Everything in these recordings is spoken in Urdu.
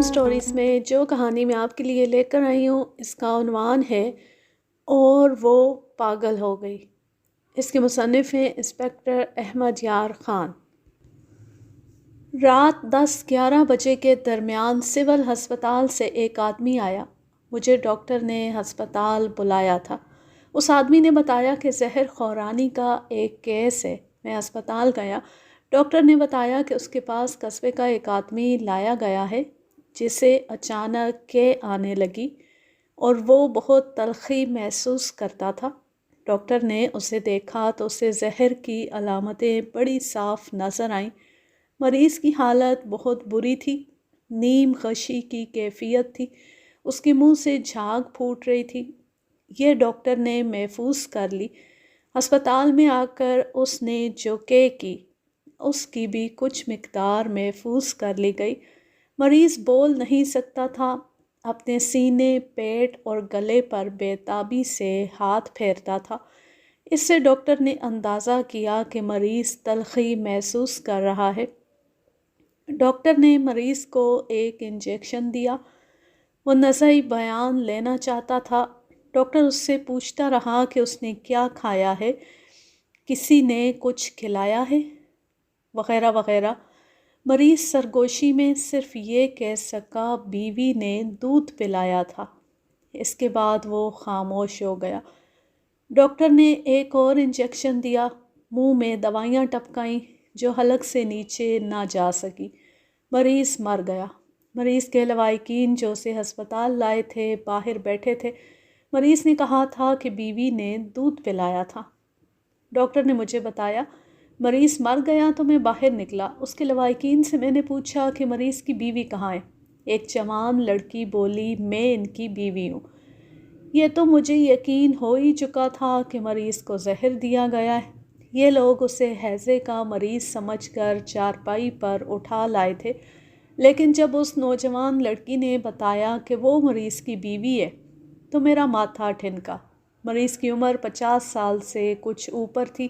اسٹوریز میں جو کہانی میں آپ کے لیے لے کر آئی ہوں اس کا عنوان ہے اور وہ پاگل ہو گئی۔ اس کے مصنف ہیں انسپکٹر احمد یار خان۔ رات 10-11 بجے کے درمیان سول ہسپتال سے ایک آدمی آیا۔ مجھے ڈاکٹر نے ہسپتال بلایا تھا۔ اس آدمی نے بتایا کہ زہر خورانی کا ایک کیس ہے۔ میں ہسپتال گیا۔ ڈاکٹر نے بتایا کہ اس کے پاس قصبے کا ایک آدمی لایا گیا ہے جسے اچانک کے آنے لگی اور وہ بہت تلخی محسوس کرتا تھا۔ ڈاکٹر نے اسے دیکھا تو اسے زہر کی علامتیں بڑی صاف نظر آئیں۔ مریض کی حالت بہت بری تھی، نیم غشی کی کیفیت تھی، اس کے منہ سے جھاگ پھوٹ رہی تھی۔ یہ ڈاکٹر نے محفوظ کر لی۔ ہسپتال میں آ کر اس نے جو کی اس کی بھی کچھ مقدار محفوظ کر لی گئی۔ مریض بول نہیں سکتا تھا، اپنے سینے، پیٹ اور گلے پر بے تابی سے ہاتھ پھیرتا تھا۔ اس سے ڈاکٹر نے اندازہ کیا کہ مریض تلخی محسوس کر رہا ہے۔ ڈاکٹر نے مریض کو ایک انجیکشن دیا۔ وہ نزعی بیان لینا چاہتا تھا۔ ڈاکٹر اس سے پوچھتا رہا کہ اس نے کیا کھایا ہے، کسی نے کچھ کھلایا ہے، وغیرہ وغیرہ۔ مریض سرگوشی میں صرف یہ کہہ سکا بیوی نے دودھ پلایا تھا۔ اس کے بعد وہ خاموش ہو گیا۔ ڈاکٹر نے ایک اور انجیکشن دیا، منہ میں دوائیاں ٹپکائیں جو حلق سے نیچے نہ جا سکی۔ مریض مر گیا۔ مریض کے لواحقین جو اسے ہسپتال لائے تھے باہر بیٹھے تھے۔ مریض نے کہا تھا کہ بیوی نے دودھ پلایا تھا۔ ڈاکٹر نے مجھے بتایا، مریض مر گیا تو میں باہر نکلا۔ اس کے لواحقین سے میں نے پوچھا کہ مریض کی بیوی کہاں ہے؟ ایک جوان لڑکی بولی، میں ان کی بیوی ہوں۔ یہ تو مجھے یقین ہو ہی چکا تھا کہ مریض کو زہر دیا گیا ہے۔ یہ لوگ اسے ہیضے کا مریض سمجھ کر چارپائی پر اٹھا لائے تھے، لیکن جب اس نوجوان لڑکی نے بتایا کہ وہ مریض کی بیوی ہے تو میرا ماتھا ٹھنکا۔ مریض کی عمر 50 سال سے کچھ اوپر تھی۔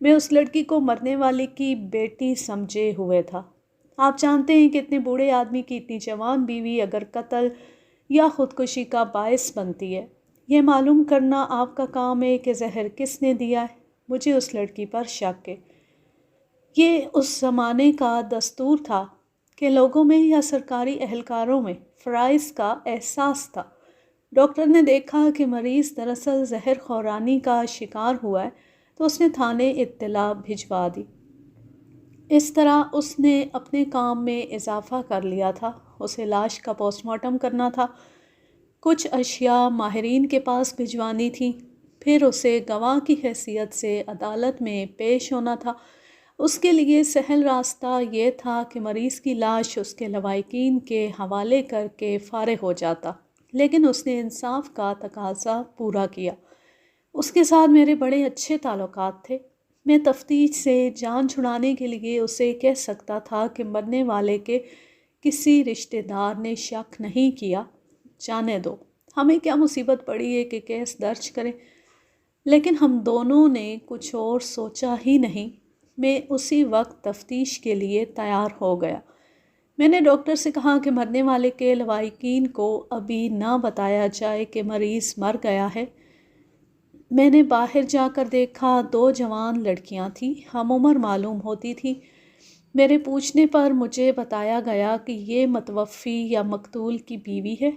میں اس لڑکی کو مرنے والے کی بیٹی سمجھے ہوئے تھا۔ آپ جانتے ہیں کہ اتنے بوڑھے آدمی کی اتنی جوان بیوی اگر قتل یا خودکشی کا باعث بنتی ہے، یہ معلوم کرنا آپ کا کام ہے کہ زہر کس نے دیا ہے۔ مجھے اس لڑکی پر شک ہے۔ یہ اس زمانے کا دستور تھا کہ لوگوں میں یا سرکاری اہلکاروں میں فرائض کا احساس تھا۔ ڈاکٹر نے دیکھا کہ مریض دراصل زہر خورانی کا شکار ہوا ہے تو اس نے تھانے اطلاع بھجوا دی۔ اس طرح اس نے اپنے کام میں اضافہ کر لیا تھا۔ اسے لاش کا پوسٹ مارٹم کرنا تھا، کچھ اشیاء ماہرین کے پاس بھجوانی تھی، پھر اسے گواہ کی حیثیت سے عدالت میں پیش ہونا تھا۔ اس کے لیے سہل راستہ یہ تھا کہ مریض کی لاش اس کے لواحقین کے حوالے کر کے فارغ ہو جاتا، لیکن اس نے انصاف کا تقاضا پورا کیا۔ اس کے ساتھ میرے بڑے اچھے تعلقات تھے۔ میں تفتیش سے جان چھڑانے کے لیے اسے کہہ سکتا تھا کہ مرنے والے کے کسی رشتہ دار نے شک نہیں کیا، جانے دو، ہمیں کیا مصیبت پڑی ہے کہ کیس درج کریں۔ لیکن ہم دونوں نے کچھ اور سوچا ہی نہیں۔ میں اسی وقت تفتیش کے لیے تیار ہو گیا۔ میں نے ڈاکٹر سے کہا کہ مرنے والے کے لواحقین کو ابھی نہ بتایا جائے کہ مریض مر گیا ہے۔ میں نے باہر جا کر دیکھا، 2 جوان لڑکیاں تھیں، ہم عمر معلوم ہوتی تھیں۔ میرے پوچھنے پر مجھے بتایا گیا کہ یہ متوفی یا مقتول کی بیوی ہے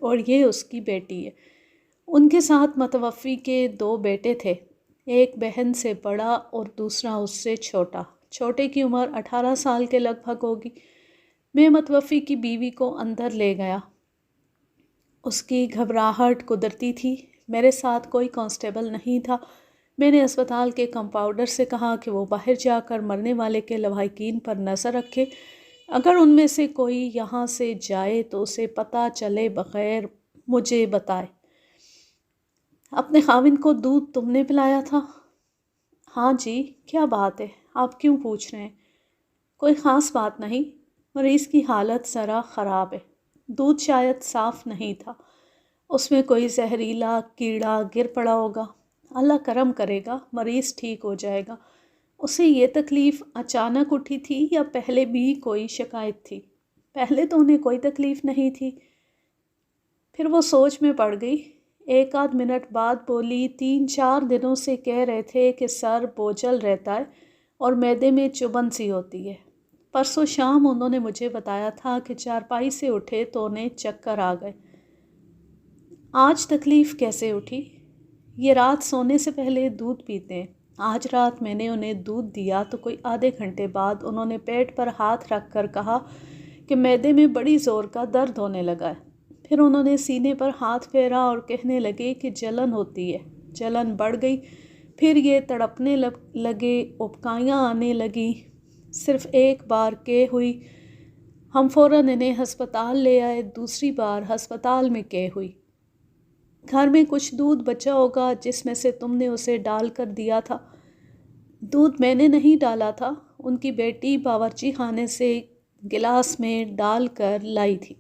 اور یہ اس کی بیٹی ہے۔ ان کے ساتھ متوفی کے 2 بیٹے تھے، ایک بہن سے بڑا اور دوسرا اس سے چھوٹا۔ چھوٹے کی عمر 18 سال کے لگ بھگ ہوگی۔ میں متوفی کی بیوی کو اندر لے گیا۔ اس کی گھبراہٹ قدرتی تھی۔ میرے ساتھ کوئی کانسٹیبل نہیں تھا۔ میں نے اسپتال کے کمپاؤنڈر سے کہا کہ وہ باہر جا کر مرنے والے کے لواحقین پر نظر رکھے، اگر ان میں سے کوئی یہاں سے جائے تو اسے پتہ چلے بغیر مجھے بتائے۔ اپنے خاوند کو دودھ تم نے پلایا تھا؟ ہاں جی۔ کیا بات ہے؟ آپ کیوں پوچھ رہے ہیں؟ کوئی خاص بات نہیں، مریض کی حالت ذرا خراب ہے، دودھ شاید صاف نہیں تھا، اس میں کوئی زہریلا کیڑا گر پڑا ہوگا۔ اللہ کرم کرے گا، مریض ٹھیک ہو جائے گا۔ اسے یہ تکلیف اچانک اٹھی تھی یا پہلے بھی کوئی شکایت تھی؟ پہلے تو انہیں کوئی تکلیف نہیں تھی، پھر وہ سوچ میں پڑ گئی۔ ایک آدھ منٹ بعد بولی، 3-4 دنوں سے کہہ رہے تھے کہ سر بوجھل رہتا ہے اور معدے میں چبھن سی ہوتی ہے۔ پرسوں شام انہوں نے مجھے بتایا تھا کہ چارپائی سے اٹھے تو انہیں چکر آ گئے۔ آج تکلیف کیسے اٹھی؟ یہ رات سونے سے پہلے دودھ پیتے ہیں۔ آج رات میں نے انہیں دودھ دیا تو کوئی آدھے گھنٹے بعد انہوں نے پیٹ پر ہاتھ رکھ کر کہا کہ معدے میں بڑی زور کا درد ہونے لگا ہے۔ پھر انہوں نے سینے پر ہاتھ پھیرا اور کہنے لگے کہ جلن ہوتی ہے۔ جلن بڑھ گئی، پھر یہ تڑپنے لگے، اُبکائیاں آنے لگیں۔ صرف ایک بار کے ہوئی، ہم فوراً انہیں ہسپتال لے آئے۔ دوسری بار ہسپتال میں کے ہوئی۔ گھر میں کچھ دودھ بچا ہوگا جس میں سے تم نے اسے ڈال کر دیا تھا۔ دودھ میں نے نہیں ڈالا تھا، ان کی بیٹی باورچی خانے سے گلاس میں ڈال کر لائی تھی۔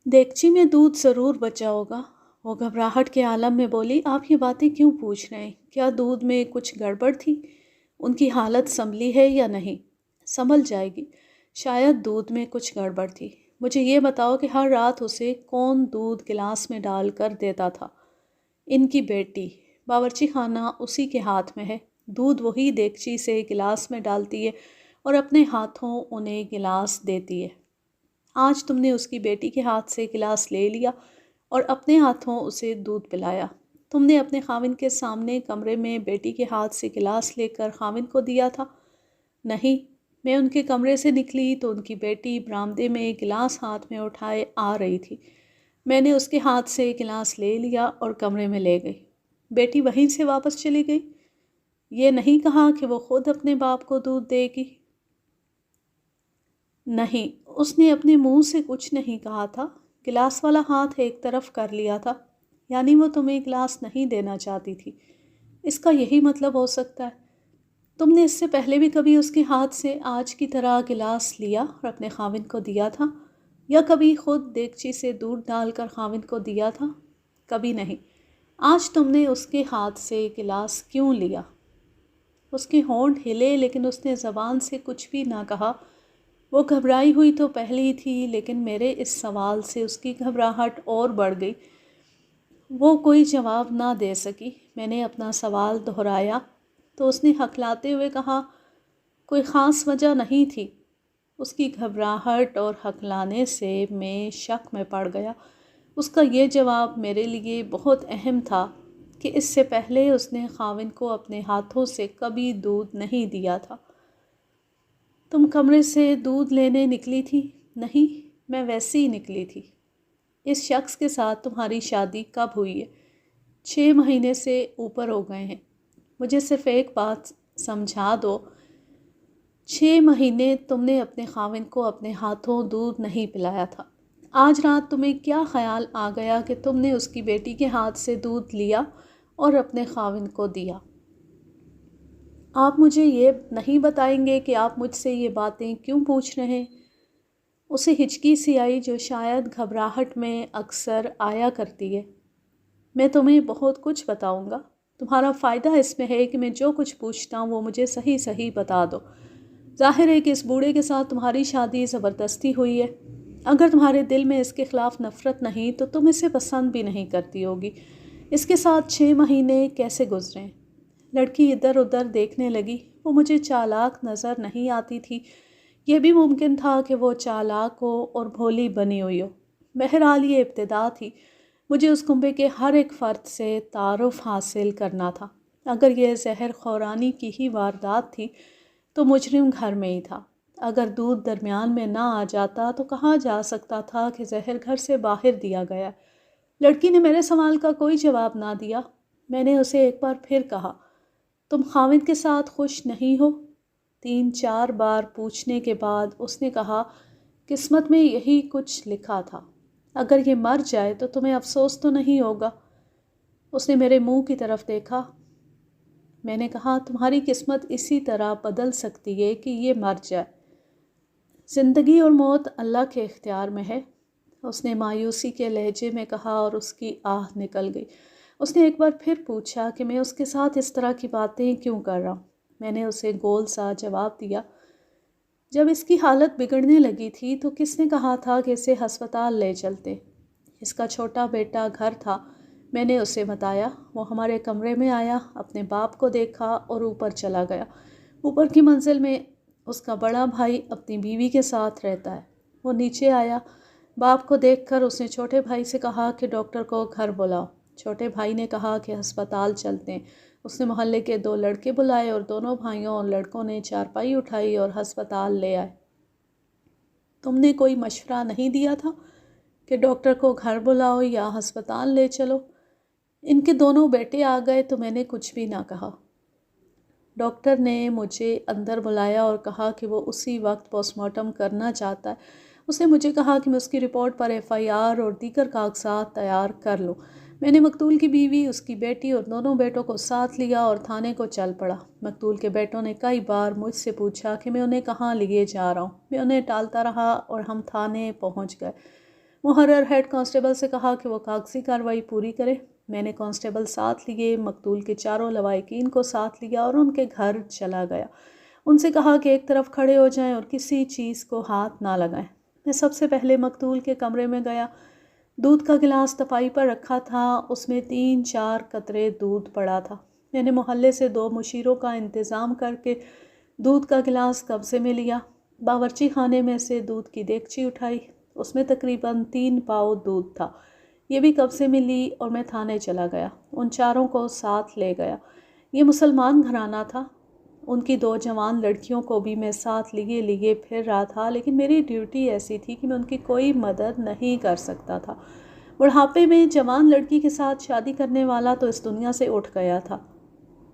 دیگچی میں دودھ ضرور بچا ہوگا۔ وہ گھبراہٹ کے عالم میں بولی، آپ یہ باتیں کیوں پوچھ رہے ہیں؟ کیا دودھ میں کچھ گڑبڑ تھی؟ ان کی حالت سنبھلی ہے یا نہیں؟ سنبھل جائے گی، شاید دودھ میں کچھ گڑبڑ تھی۔ مجھے یہ بتاؤ کہ ہر رات اسے کون دودھ گلاس میں ڈال کر دیتا تھا؟ ان کی بیٹی۔ باورچی خانہ اسی کے ہاتھ میں ہے، دودھ وہی دیگچی سے گلاس میں ڈالتی ہے اور اپنے ہاتھوں انہیں گلاس دیتی ہے۔ آج تم نے اس کی بیٹی کے ہاتھ سے گلاس لے لیا اور اپنے ہاتھوں اسے دودھ پلایا۔ تم نے اپنے خاوند کے سامنے کمرے میں بیٹی کے ہاتھ سے گلاس لے کر خاوند کو دیا تھا؟ نہیں، میں ان کے کمرے سے نکلی تو ان کی بیٹی برآمدے میں گلاس ہاتھ میں اٹھائے آ رہی تھی۔ میں نے اس کے ہاتھ سے گلاس لے لیا اور کمرے میں لے گئی۔ بیٹی وہیں سے واپس چلی گئی؟ یہ نہیں کہا کہ وہ خود اپنے باپ کو دودھ دے گی؟ نہیں، اس نے اپنے منہ سے کچھ نہیں کہا تھا۔ گلاس والا ہاتھ ایک طرف کر لیا تھا، یعنی وہ تمہیں گلاس نہیں دینا چاہتی تھی۔ اس کا یہی مطلب ہو سکتا ہے۔ تم نے اس سے پہلے بھی کبھی اس کے ہاتھ سے آج کی طرح گلاس لیا اور اپنے خاوند کو دیا تھا، یا کبھی خود دیگچی سے دودھ ڈال کر خاوند کو دیا تھا؟ کبھی نہیں۔ آج تم نے اس کے ہاتھ سے گلاس کیوں لیا؟ اس کے ہونٹ ہلے لیکن اس نے زبان سے کچھ بھی نہ کہا۔ وہ گھبرائی ہوئی تو پہلے تھی، لیکن میرے اس سوال سے اس کی گھبراہٹ اور بڑھ گئی۔ وہ کوئی جواب نہ دے سکی۔ میں نے اپنا سوال دہرایا تو اس نے ہکلاتے ہوئے کہا، کوئی خاص وجہ نہیں تھی۔ اس کی گھبراہٹ اور ہکلانے سے میں شک میں پڑ گیا۔ اس کا یہ جواب میرے لیے بہت اہم تھا کہ اس سے پہلے اس نے خاوند کو اپنے ہاتھوں سے کبھی دودھ نہیں دیا تھا۔ تم کمرے سے دودھ لینے نکلی تھی؟ نہیں، میں ویسے ہی نکلی تھی۔ اس شخص کے ساتھ تمہاری شادی کب ہوئی ہے؟ 6 مہینے سے اوپر ہو گئے ہیں۔ مجھے صرف ایک بات سمجھا دو، 6 مہینے تم نے اپنے خاوند کو اپنے ہاتھوں دودھ نہیں پلایا تھا۔ آج رات تمہیں کیا خیال آ گیا کہ تم نے اس کی بیٹی کے ہاتھ سے دودھ لیا اور اپنے خاوند کو دیا؟ آپ مجھے یہ نہیں بتائیں گے کہ آپ مجھ سے یہ باتیں کیوں پوچھ رہے ہیں؟ اسے ہچکی سی آئی جو شاید گھبراہٹ میں اکثر آیا کرتی ہے۔ میں تمہیں بہت کچھ بتاؤں گا۔ تمہارا فائدہ اس میں ہے کہ میں جو کچھ پوچھتا ہوں وہ مجھے صحیح صحیح بتا دو۔ ظاہر ہے کہ اس بوڑھے کے ساتھ تمہاری شادی زبردستی ہوئی ہے۔ اگر تمہارے دل میں اس کے خلاف نفرت نہیں تو تم اسے پسند بھی نہیں کرتی ہوگی۔ اس کے ساتھ 6 مہینے کیسے گزرے؟ لڑکی ادھر ادھر دیکھنے لگی۔ وہ مجھے چالاک نظر نہیں آتی تھی۔ یہ بھی ممکن تھا کہ وہ چالاک ہو اور بھولی بنی ہوئی ہو۔ بہرحال یہ ابتدا تھی۔ مجھے اس کنبے کے ہر ایک فرد سے تعارف حاصل کرنا تھا۔ اگر یہ زہر خورانی کی ہی واردات تھی تو مجرم گھر میں ہی تھا۔ اگر دودھ درمیان میں نہ آ جاتا تو کہا جا سکتا تھا کہ زہر گھر سے باہر دیا گیا۔ لڑکی نے میرے سوال کا کوئی جواب نہ دیا۔ میں نے اسے ایک بار پھر کہا، تم خاوند کے ساتھ خوش نہیں ہو؟ 3-4 بار پوچھنے کے بعد اس نے کہا، قسمت میں یہی کچھ لکھا تھا۔ اگر یہ مر جائے تو تمہیں افسوس تو نہیں ہوگا؟ اس نے میرے منہ کی طرف دیکھا۔ میں نے کہا، تمہاری قسمت اسی طرح بدل سکتی ہے کہ یہ مر جائے۔ زندگی اور موت اللہ کے اختیار میں ہے، اس نے مایوسی کے لہجے میں کہا اور اس کی آہ نکل گئی۔ اس نے ایک بار پھر پوچھا کہ میں اس کے ساتھ اس طرح کی باتیں کیوں کر رہا ہوں؟ میں نے اسے گول سا جواب دیا، جب اس کی حالت بگڑنے لگی تھی تو کس نے کہا تھا کہ اسے ہسپتال لے چلتے؟ اس کا چھوٹا بیٹا گھر تھا، میں نے اسے بتایا۔ وہ ہمارے کمرے میں آیا، اپنے باپ کو دیکھا اور اوپر چلا گیا۔ اوپر کی منزل میں اس کا بڑا بھائی اپنی بیوی کے ساتھ رہتا ہے۔ وہ نیچے آیا، باپ کو دیکھ کر اس نے چھوٹے بھائی سے کہا کہ ڈاکٹر کو گھر بلاؤ۔ چھوٹے بھائی نے کہا کہ ہسپتال چلتے ہیں۔ اس نے محلے کے 2 لڑکے بلائے اور دونوں بھائیوں اور لڑکوں نے چارپائی اٹھائی اور ہسپتال لے آئے۔ تم نے کوئی مشورہ نہیں دیا تھا کہ ڈاکٹر کو گھر بلاؤ یا ہسپتال لے چلو؟ ان کے دونوں بیٹے آ گئے تو میں نے کچھ بھی نہ کہا۔ ڈاکٹر نے مجھے اندر بلایا اور کہا کہ وہ اسی وقت پوسٹ مارٹم کرنا چاہتا ہے۔ اس نے مجھے کہا کہ میں اس کی رپورٹ پر FIR اور دیگر کاغذات تیار کر لوں۔ میں نے مقتول کی بیوی، اس کی بیٹی اور دونوں بیٹوں کو ساتھ لیا اور تھانے کو چل پڑا۔ مقتول کے بیٹوں نے کئی بار مجھ سے پوچھا کہ میں انہیں کہاں لیے جا رہا ہوں۔ میں انہیں ٹالتا رہا اور ہم تھانے پہنچ گئے۔ محرر ہیڈ کانسٹیبل سے کہا کہ وہ کاغذی کارروائی پوری کرے۔ میں نے کانسٹیبل ساتھ لیے، مقتول کے 4 لواحقین کو ساتھ لیا اور ان کے گھر چلا گیا۔ ان سے کہا کہ ایک طرف کھڑے ہو جائیں اور کسی چیز کو ہاتھ نہ لگائیں۔ میں سب سے پہلے مقتول کے کمرے میں گیا۔ دودھ کا گلاس تپائی پر رکھا تھا، اس میں 3-4 قطرے دودھ پڑا تھا۔ میں نے محلے سے 2 مشیروں کا انتظام کر کے دودھ کا گلاس قبضے میں لیا۔ باورچی خانے میں سے دودھ کی دیگچی اٹھائی، اس میں تقریباً 3 پاؤ دودھ تھا، یہ بھی قبضے میں لی اور میں تھانے چلا گیا۔ ان 4 کو ساتھ لے گیا۔ یہ مسلمان گھرانہ تھا۔ ان کی 2 جوان لڑکیوں کو بھی میں ساتھ لیے پھر رہا تھا، لیکن میری ڈیوٹی ایسی تھی کہ میں ان کی کوئی مدد نہیں کر سکتا تھا۔ بڑھاپے میں جوان لڑکی کے ساتھ شادی کرنے والا تو اس دنیا سے اٹھ گیا تھا۔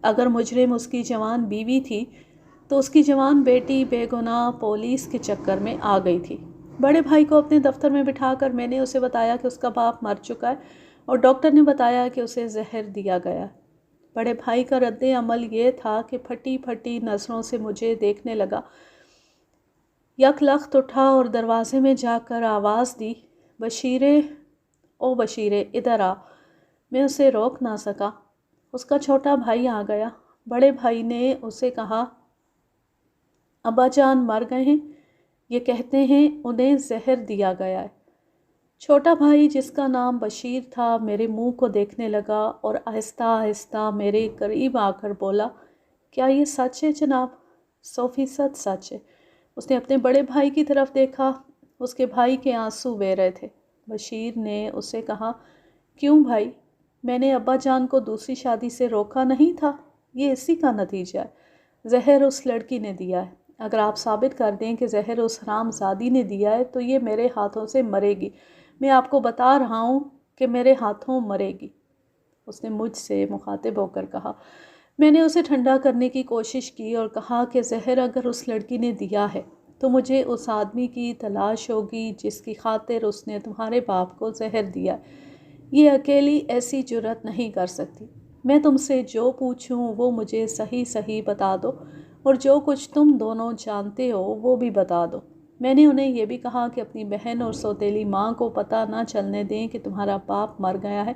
اگر مجرم اس کی جوان بیوی تھی تو اس کی جوان بیٹی بے گناہ پولیس کے چکر میں آ گئی تھی۔ بڑے بھائی کو اپنے دفتر میں بٹھا کر میں نے اسے بتایا کہ اس کا باپ مر چکا ہے اور ڈاکٹر نے بتایا کہ اسے زہر دیا گیا ہے۔ بڑے بھائی کا رد عمل یہ تھا کہ پھٹی پھٹی نظروں سے مجھے دیکھنے لگا، یک لخت اٹھا اور دروازے میں جا کر آواز دی، بشیرے، او بشیرے ادھر آ۔ میں اسے روک نہ سکا۔ اس کا چھوٹا بھائی آ گیا۔ بڑے بھائی نے اسے کہا، ابا جان مر گئے ہیں، یہ کہتے ہیں انہیں زہر دیا گیا ہے۔ چھوٹا بھائی جس کا نام بشیر تھا میرے منہ کو دیکھنے لگا اور آہستہ آہستہ میرے قریب آ کر بولا، کیا یہ سچ ہے جناب؟ 100% سچ ہے۔ اس نے اپنے بڑے بھائی کی طرف دیکھا، اس کے بھائی کے آنسو بہہ رہے تھے۔ بشیر نے اسے کہا، کیوں بھائی؟ میں نے ابا جان کو دوسری شادی سے روکا نہیں تھا، یہ اسی کا نتیجہ ہے۔ زہر اس لڑکی نے دیا ہے۔ اگر آپ ثابت کر دیں کہ زہر اس حرام زادی نے دیا ہے تو یہ میرے ہاتھوں سے مرے گی۔ میں آپ کو بتا رہا ہوں کہ میرے ہاتھوں مرے گی۔ اس نے مجھ سے مخاطب ہو کر کہا۔ میں نے اسے ٹھنڈا کرنے کی کوشش کی اور کہا کہ زہر اگر اس لڑکی نے دیا ہے تو مجھے اس آدمی کی تلاش ہوگی جس کی خاطر اس نے تمہارے باپ کو زہر دیا۔ یہ اکیلی ایسی جرات نہیں کر سکتی۔ میں تم سے جو پوچھوں وہ مجھے صحیح صحیح بتا دو اور جو کچھ تم دونوں جانتے ہو وہ بھی بتا دو۔ میں نے انہیں یہ بھی کہا کہ اپنی بہن اور سوتیلی ماں کو پتہ نہ چلنے دیں کہ تمہارا باپ مر گیا ہے۔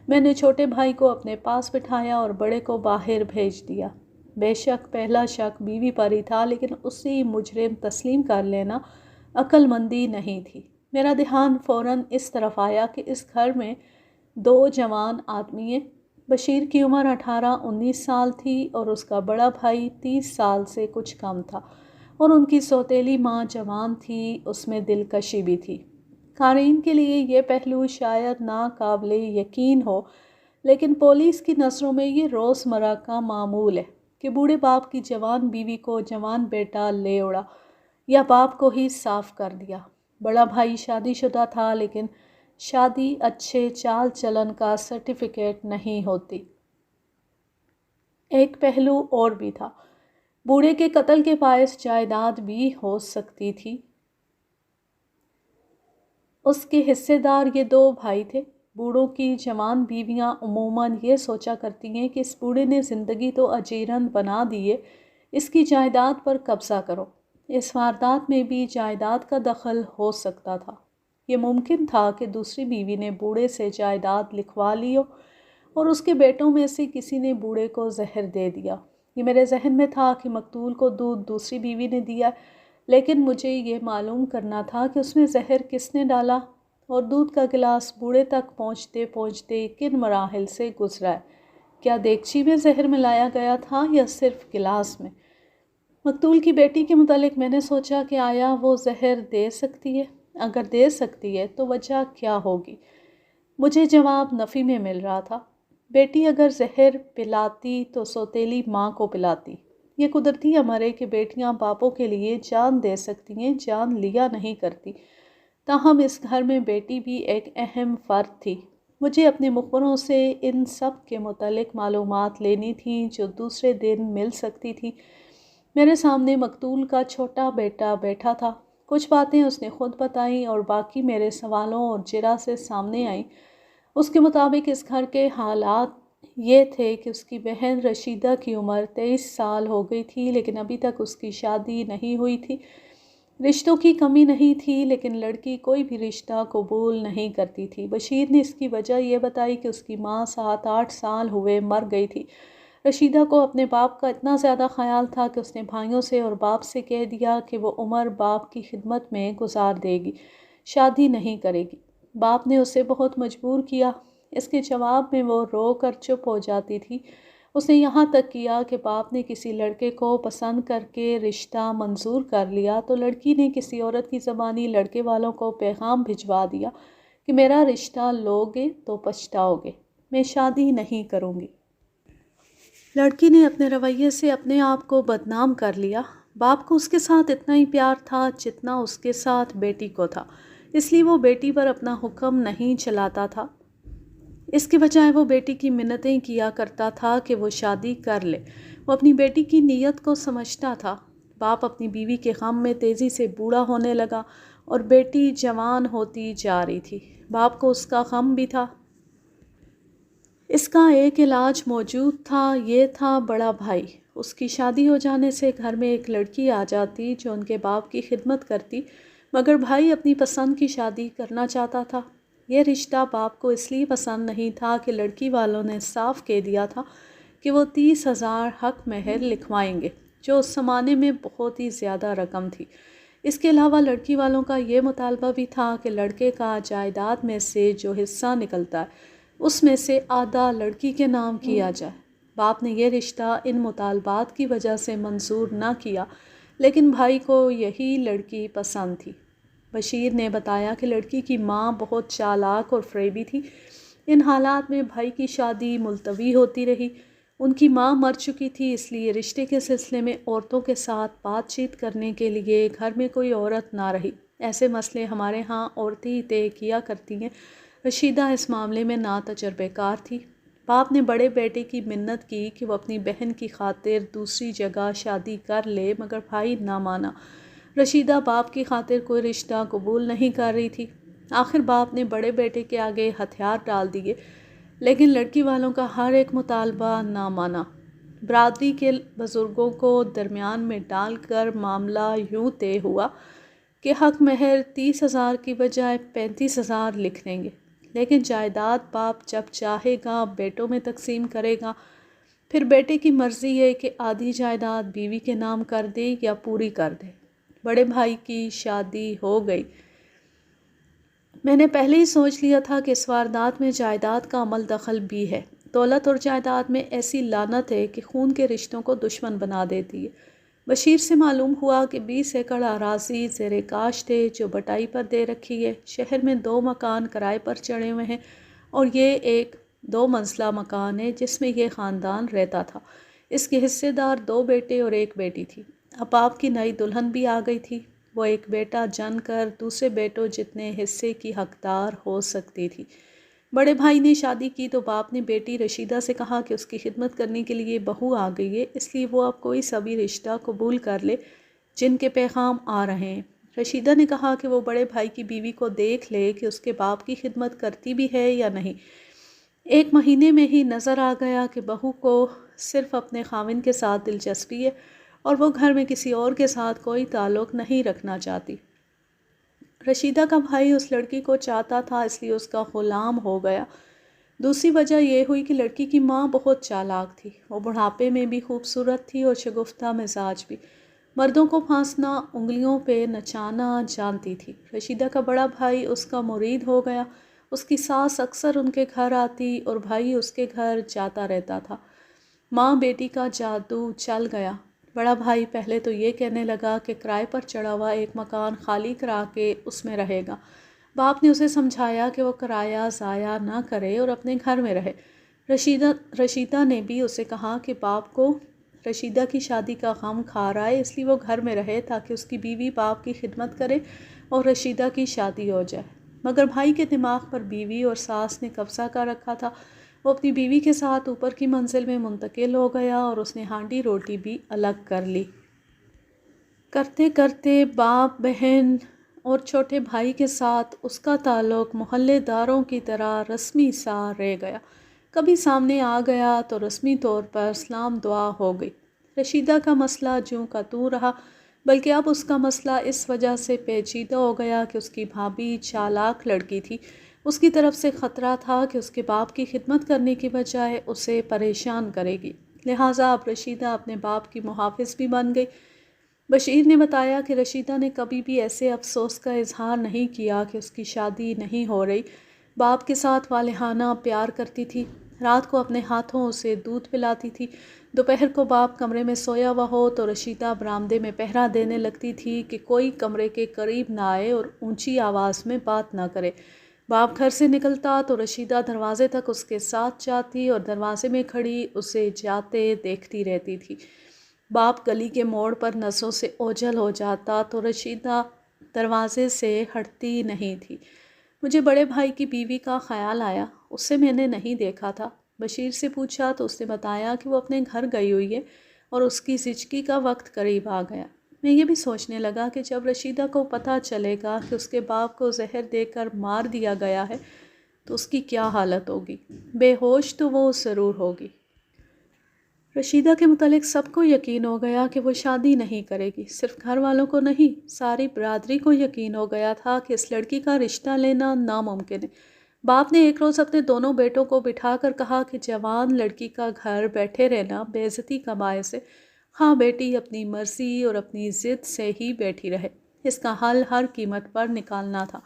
میں نے چھوٹے بھائی کو اپنے پاس بٹھایا اور بڑے کو باہر بھیج دیا۔ بے شک پہلا شک بیوی پر ہی تھا، لیکن اسی مجرم تسلیم کر لینا عقل مندی نہیں تھی۔ میرا دھیان فوراً اس طرف آیا کہ اس گھر میں 2 جوان آدمی ہیں۔ بشیر کی عمر 18-19 سال تھی اور اس کا بڑا بھائی 30 سال سے کچھ کم تھا، اور ان کی سوتیلی ماں جوان تھی، اس میں دلکشی بھی تھی۔ قارئین کے لیے یہ پہلو شاید ناقابل یقین ہو، لیکن پولیس کی نظروں میں یہ روزمرہ کا معمول ہے کہ بوڑھے باپ کی جوان بیوی کو جوان بیٹا لے اڑا یا باپ کو ہی صاف کر دیا۔ بڑا بھائی شادی شدہ تھا، لیکن شادی اچھے چال چلن کا سرٹیفکیٹ نہیں ہوتی۔ ایک پہلو اور بھی تھا، بوڑھے کے قتل کے باعث جائیداد بھی ہو سکتی تھی۔ اس کے حصے دار یہ 2 بھائی تھے۔ بوڑھوں کی جوان بیویاں عموماً یہ سوچا کرتی ہیں کہ اس بوڑھے نے زندگی تو اجیرن بنا دی ہے، اس کی جائیداد پر قبضہ کرو۔ اس واردات میں بھی جائیداد کا دخل ہو سکتا تھا۔ یہ ممکن تھا کہ دوسری بیوی نے بوڑھے سے جائیداد لکھوا لی ہو اور اس کے بیٹوں میں سے کسی نے بوڑھے کو زہر دے دیا۔ یہ میرے ذہن میں تھا کہ مقتول کو دودھ دوسری بیوی نے دیا، لیکن مجھے یہ معلوم کرنا تھا کہ اس میں زہر کس نے ڈالا اور دودھ کا گلاس بوڑھے تک پہنچتے پہنچتے کن مراحل سے گزرا ہے۔ کیا دیگچی میں زہر ملایا گیا تھا یا صرف گلاس میں؟ مقتول کی بیٹی کے متعلق میں نے سوچا کہ آیا وہ زہر دے سکتی ہے؟ اگر دے سکتی ہے تو وجہ کیا ہوگی؟ مجھے جواب نفی میں مل رہا تھا۔ بیٹی اگر زہر پلاتی تو سوتیلی ماں کو پلاتی۔ یہ قدرتی امر ہے کہ بیٹیاں باپوں کے لیے جان دے سکتی ہیں، جان لیا نہیں کرتی۔ تاہم اس گھر میں بیٹی بھی ایک اہم فرد تھی۔ مجھے اپنے مخبروں سے ان سب کے متعلق معلومات لینی تھیں جو دوسرے دن مل سکتی تھی۔ میرے سامنے مقتول کا چھوٹا بیٹا بیٹھا تھا۔ کچھ باتیں اس نے خود بتائیں اور باقی میرے سوالوں اور جرح سے سامنے آئیں۔ اس کے مطابق اس گھر کے حالات یہ تھے کہ اس کی بہن رشیدہ کی عمر 23 سال ہو گئی تھی، لیکن ابھی تک اس کی شادی نہیں ہوئی تھی۔ رشتوں کی کمی نہیں تھی، لیکن لڑکی کوئی بھی رشتہ قبول نہیں کرتی تھی۔ بشیر نے اس کی وجہ یہ بتائی کہ اس کی ماں 7-8 سال ہوئے مر گئی تھی۔ رشیدہ کو اپنے باپ کا اتنا زیادہ خیال تھا کہ اس نے بھائیوں سے اور باپ سے کہہ دیا کہ وہ عمر باپ کی خدمت میں گزار دے گی، شادی نہیں کرے گی۔ باپ نے اسے بہت مجبور کیا۔ اس کے جواب میں وہ رو کر چپ ہو جاتی تھی۔ اس نے یہاں تک کیا کہ باپ نے کسی لڑکے کو پسند کر کے رشتہ منظور کر لیا تو لڑکی نے کسی عورت کی زبانی لڑکے والوں کو پیغام بھجوا دیا کہ میرا رشتہ لوگے تو پچھتاؤ گے، میں شادی نہیں کروں گی۔ لڑکی نے اپنے رویے سے اپنے آپ کو بدنام کر لیا۔ باپ کو اس کے ساتھ اتنا ہی پیار تھا جتنا اس کے ساتھ بیٹی کو تھا، اس لیے وہ بیٹی پر اپنا حکم نہیں چلاتا تھا۔ اس کے بجائے وہ بیٹی کی منتیں کیا کرتا تھا کہ وہ شادی کر لے۔ وہ اپنی بیٹی کی نیت کو سمجھتا تھا۔ باپ اپنی بیوی کے غم میں تیزی سے بوڑھا ہونے لگا اور بیٹی جوان ہوتی جا رہی تھی۔ باپ کو اس کا غم بھی تھا۔ اس کا ایک علاج موجود تھا، یہ تھا بڑا بھائی۔ اس کی شادی ہو جانے سے گھر میں ایک لڑکی آ جاتی جو ان کے باپ کی خدمت کرتی، مگر بھائی اپنی پسند کی شادی کرنا چاہتا تھا۔ یہ رشتہ باپ کو اس لیے پسند نہیں تھا کہ لڑکی والوں نے صاف کہہ دیا تھا کہ وہ 30,000 حق مہر لکھوائیں گے، جو اس زمانے میں بہت ہی زیادہ رقم تھی۔ اس کے علاوہ لڑکی والوں کا یہ مطالبہ بھی تھا کہ لڑکے کا جائیداد میں سے جو حصہ نکلتا ہے اس میں سے آدھا لڑکی کے نام کیا جائے۔ باپ نے یہ رشتہ ان مطالبات کی وجہ سے منظور نہ کیا، لیکن بھائی کو یہی لڑکی پسند تھی۔ بشیر نے بتایا کہ لڑکی کی ماں بہت چالاک اور فریبی تھی۔ ان حالات میں بھائی کی شادی ملتوی ہوتی رہی۔ ان کی ماں مر چکی تھی، اس لیے رشتے کے سلسلے میں عورتوں کے ساتھ بات چیت کرنے کے لیے گھر میں کوئی عورت نہ رہی۔ ایسے مسئلے ہمارے ہاں عورتیں ہی طے کیا کرتی ہیں۔ رشیدہ اس معاملے میں ناتجربہ کار تھی۔ باپ نے بڑے بیٹے کی منت کی کہ وہ اپنی بہن کی خاطر دوسری جگہ شادی کر لے، مگر بھائی نہ مانا۔ رشیدہ باپ کی خاطر کوئی رشتہ قبول نہیں کر رہی تھی۔ آخر باپ نے بڑے بیٹے کے آگے ہتھیار ڈال دیے، لیکن لڑکی والوں کا ہر ایک مطالبہ نہ مانا۔ برادری کے بزرگوں کو درمیان میں ڈال کر معاملہ یوں طے ہوا کہ حق مہر 30,000 کی بجائے 35,000 لکھ دیں گے، لیکن جائیداد باپ جب چاہے گا بیٹوں میں تقسیم کرے گا۔ پھر بیٹے کی مرضی ہے کہ آدھی جائیداد بیوی کے نام کر دے یا پوری کر دے۔ بڑے بھائی کی شادی ہو گئی۔ میں نے پہلے ہی سوچ لیا تھا کہ اس واردات میں جائیداد کا عمل دخل بھی ہے۔ دولت اور جائیداد میں ایسی لعنت ہے کہ خون کے رشتوں کو دشمن بنا دیتی ہے۔ بشیر سے معلوم ہوا کہ 20 ایکڑ اراضی زیر کاشت ہے جو بٹائی پر دے رکھی ہے۔ شہر میں 2 مکان کرائے پر چڑھے ہوئے ہیں اور یہ ایک 2 منزلہ مکان ہے جس میں یہ خاندان رہتا تھا۔ اس کے حصے دار 2 بیٹے اور 1 بیٹی تھی۔ اب باپ کی نئی دلہن بھی آ گئی تھی۔ وہ ایک بیٹا جن کر دوسرے بیٹوں جتنے حصے کی حقدار ہو سکتی تھی۔ بڑے بھائی نے شادی کی تو باپ نے بیٹی رشیدہ سے کہا کہ اس کی خدمت کرنے کے لیے بہو آ گئی ہے، اس لیے وہ اب کوئی سا بھی رشتہ قبول کر لے جن کے پیغام آ رہے ہیں۔ رشیدہ نے کہا کہ وہ بڑے بھائی کی بیوی کو دیکھ لے کہ اس کے باپ کی خدمت کرتی بھی ہے یا نہیں۔ 1 مہینے میں ہی نظر آ گیا کہ بہو کو صرف اپنے خاوند کے ساتھ دلچسپی ہے اور وہ گھر میں کسی اور کے ساتھ کوئی تعلق نہیں رکھنا چاہتی۔ رشیدہ کا بھائی اس لڑکی کو چاہتا تھا، اس لیے اس کا غلام ہو گیا۔ دوسری وجہ یہ ہوئی کہ لڑکی کی ماں بہت چالاک تھی۔ وہ بڑھاپے میں بھی خوبصورت تھی اور شگفتہ مزاج بھی۔ مردوں کو پھانسنا، انگلیوں پہ نچانا جانتی تھی۔ رشیدہ کا بڑا بھائی اس کا مرید ہو گیا۔ اس کی ساس اکثر ان کے گھر آتی اور بھائی اس کے گھر جاتا رہتا تھا۔ ماں بیٹی کا جادو چل گیا۔ بڑا بھائی پہلے تو یہ کہنے لگا کہ کرائے پر چڑھا ہوا ایک مکان خالی کرا کے اس میں رہے گا۔ باپ نے اسے سمجھایا کہ وہ کرایہ ضائع نہ کرے اور اپنے گھر میں رہے۔ رشیدہ نے بھی اسے کہا کہ باپ کو رشیدہ کی شادی کا غم کھا رہا ہے، اس لیے وہ گھر میں رہے تاکہ اس کی بیوی باپ کی خدمت کرے اور رشیدہ کی شادی ہو جائے۔ مگر بھائی کے دماغ پر بیوی اور ساس نے قبضہ کر رکھا تھا۔ وہ اپنی بیوی کے ساتھ اوپر کی منزل میں منتقل ہو گیا اور اس نے ہانڈی روٹی بھی الگ کر لی۔ کرتے کرتے باپ، بہن اور چھوٹے بھائی کے ساتھ اس کا تعلق محلے داروں کی طرح رسمی سا رہ گیا۔ کبھی سامنے آ گیا تو رسمی طور پر سلام دعا ہو گئی۔ رشیدہ کا مسئلہ جوں کا توں رہا، بلکہ اب اس کا مسئلہ اس وجہ سے پیچیدہ ہو گیا کہ اس کی بھابھی چالاک لڑکی تھی۔ اس کی طرف سے خطرہ تھا کہ اس کے باپ کی خدمت کرنے کی بجائے اسے پریشان کرے گی، لہٰذا اب رشیدہ اپنے باپ کی محافظ بھی بن گئی۔ بشیر نے بتایا کہ رشیدہ نے کبھی بھی ایسے افسوس کا اظہار نہیں کیا کہ اس کی شادی نہیں ہو رہی۔ باپ کے ساتھ والہانہ پیار کرتی تھی، رات کو اپنے ہاتھوں اسے دودھ پلاتی تھی۔ دوپہر کو باپ کمرے میں سویا ہوا ہو تو رشیدہ برآمدے میں پہرا دینے لگتی تھی کہ کوئی کمرے کے قریب نہ آئے اور اونچی آواز میں بات نہ کرے۔ باپ گھر سے نکلتا تو رشیدہ دروازے تک اس کے ساتھ جاتی اور دروازے میں کھڑی اسے جاتے دیکھتی رہتی تھی۔ باپ گلی کے موڑ پر نسوں سے اوجھل ہو جاتا تو رشیدہ دروازے سے ہٹتی نہیں تھی۔ مجھے بڑے بھائی کی بیوی کا خیال آیا، اسے میں نے نہیں دیکھا تھا۔ بشیر سے پوچھا تو اس نے بتایا کہ وہ اپنے گھر گئی ہوئی ہے اور اس کی زچگی کا وقت قریب آ گیا۔ میں یہ بھی سوچنے لگا کہ جب رشیدہ کو پتہ چلے گا کہ اس کے باپ کو زہر دے کر مار دیا گیا ہے تو اس کی کیا حالت ہوگی۔ بے ہوش تو وہ ضرور ہوگی۔ رشیدہ کے متعلق سب کو یقین ہو گیا کہ وہ شادی نہیں کرے گی۔ صرف گھر والوں کو نہیں، ساری برادری کو یقین ہو گیا تھا کہ اس لڑکی کا رشتہ لینا ناممکن ہے۔ باپ نے ایک روز اپنے دونوں بیٹوں کو بٹھا کر کہا کہ جوان لڑکی کا گھر بیٹھے رہنا بے عزتی کا باعث ہے۔ ہاں بیٹی اپنی مرضی اور اپنی ضد سے ہی بیٹھی رہے، اس کا حل ہر قیمت پر نکالنا تھا۔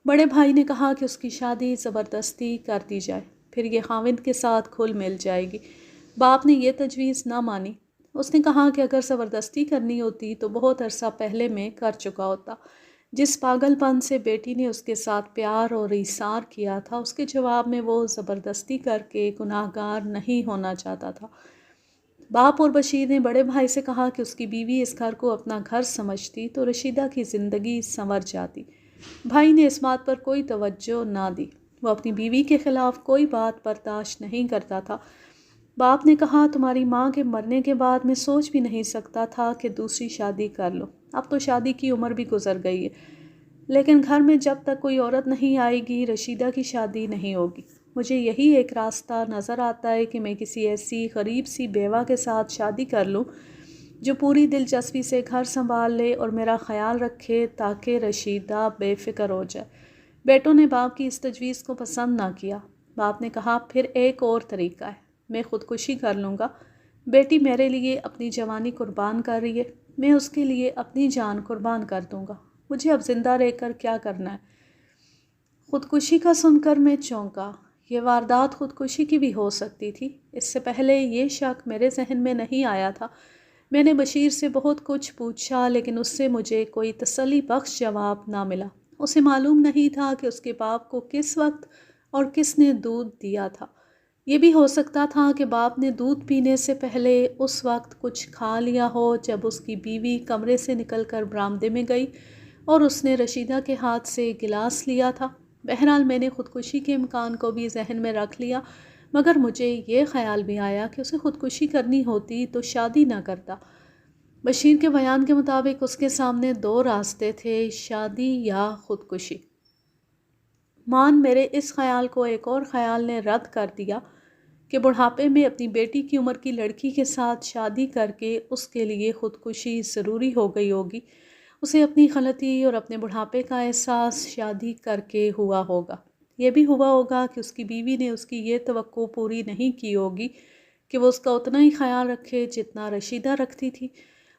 بڑے بھائی نے کہا کہ اس کی شادی زبردستی کر دی جائے، پھر یہ خاوند کے ساتھ کھل مل جائے گی۔ باپ نے یہ تجویز نہ مانی۔ اس نے کہا کہ اگر زبردستی کرنی ہوتی تو بہت عرصہ پہلے میں کر چکا ہوتا۔ جس پاگل پن سے بیٹی نے اس کے ساتھ پیار اور ایثار کیا تھا، اس کے جواب میں وہ زبردستی کر کے گناہگار نہیں ہونا چاہتا تھا۔ باپ اور بشیر نے بڑے بھائی سے کہا کہ اس کی بیوی اس گھر کو اپنا گھر سمجھتی تو رشیدہ کی زندگی سنور جاتی۔ بھائی نے اس بات پر کوئی توجہ نہ دی، وہ اپنی بیوی کے خلاف کوئی بات برداشت نہیں کرتا تھا۔ باپ نے کہا تمہاری ماں کے مرنے کے بعد میں سوچ بھی نہیں سکتا تھا کہ دوسری شادی کر لو، اب تو شادی کی عمر بھی گزر گئی ہے، لیکن گھر میں جب تک کوئی عورت نہیں آئے گی رشیدہ کی شادی نہیں ہوگی۔ مجھے یہی ایک راستہ نظر آتا ہے کہ میں کسی ایسی غریب سی بیوہ کے ساتھ شادی کر لوں جو پوری دلچسپی سے گھر سنبھال لے اور میرا خیال رکھے تاکہ رشیدہ بے فکر ہو جائے۔ بیٹوں نے باپ کی اس تجویز کو پسند نہ کیا۔ باپ نے کہا پھر ایک اور طریقہ ہے، میں خودکشی کر لوں گا۔ بیٹی میرے لیے اپنی جوانی قربان کر رہی ہے، میں اس کے لیے اپنی جان قربان کر دوں گا۔ مجھے اب زندہ رہ کر کیا کرنا ہے؟ خودکشی کا سن کر میں چونکا۔ یہ واردات خودکشی کی بھی ہو سکتی تھی، اس سے پہلے یہ شک میرے ذہن میں نہیں آیا تھا۔ میں نے بشیر سے بہت کچھ پوچھا لیکن اس سے مجھے کوئی تسلی بخش جواب نہ ملا۔ اسے معلوم نہیں تھا کہ اس کے باپ کو کس وقت اور کس نے دودھ دیا تھا۔ یہ بھی ہو سکتا تھا کہ باپ نے دودھ پینے سے پہلے اس وقت کچھ کھا لیا ہو جب اس کی بیوی کمرے سے نکل کر برآمدے میں گئی اور اس نے رشیدہ کے ہاتھ سے گلاس لیا تھا۔ بہرحال میں نے خودکشی کے امکان کو بھی ذہن میں رکھ لیا، مگر مجھے یہ خیال بھی آیا کہ اسے خودکشی کرنی ہوتی تو شادی نہ کرتا۔ بشیر کے بیان کے مطابق اس کے سامنے دو راستے تھے، شادی یا خودکشی۔ میرے اس خیال کو ایک اور خیال نے رد کر دیا کہ بڑھاپے میں اپنی بیٹی کی عمر کی لڑکی کے ساتھ شادی کر کے اس کے لیے خودکشی ضروری ہو گئی ہوگی۔ اسے اپنی غلطی اور اپنے بڑھاپے کا احساس شادی کر کے ہوا ہوگا۔ یہ بھی ہوا ہوگا کہ اس کی بیوی نے اس کی یہ توقع پوری نہیں کی ہوگی کہ وہ اس کا اتنا ہی خیال رکھے جتنا رشیدہ رکھتی تھی۔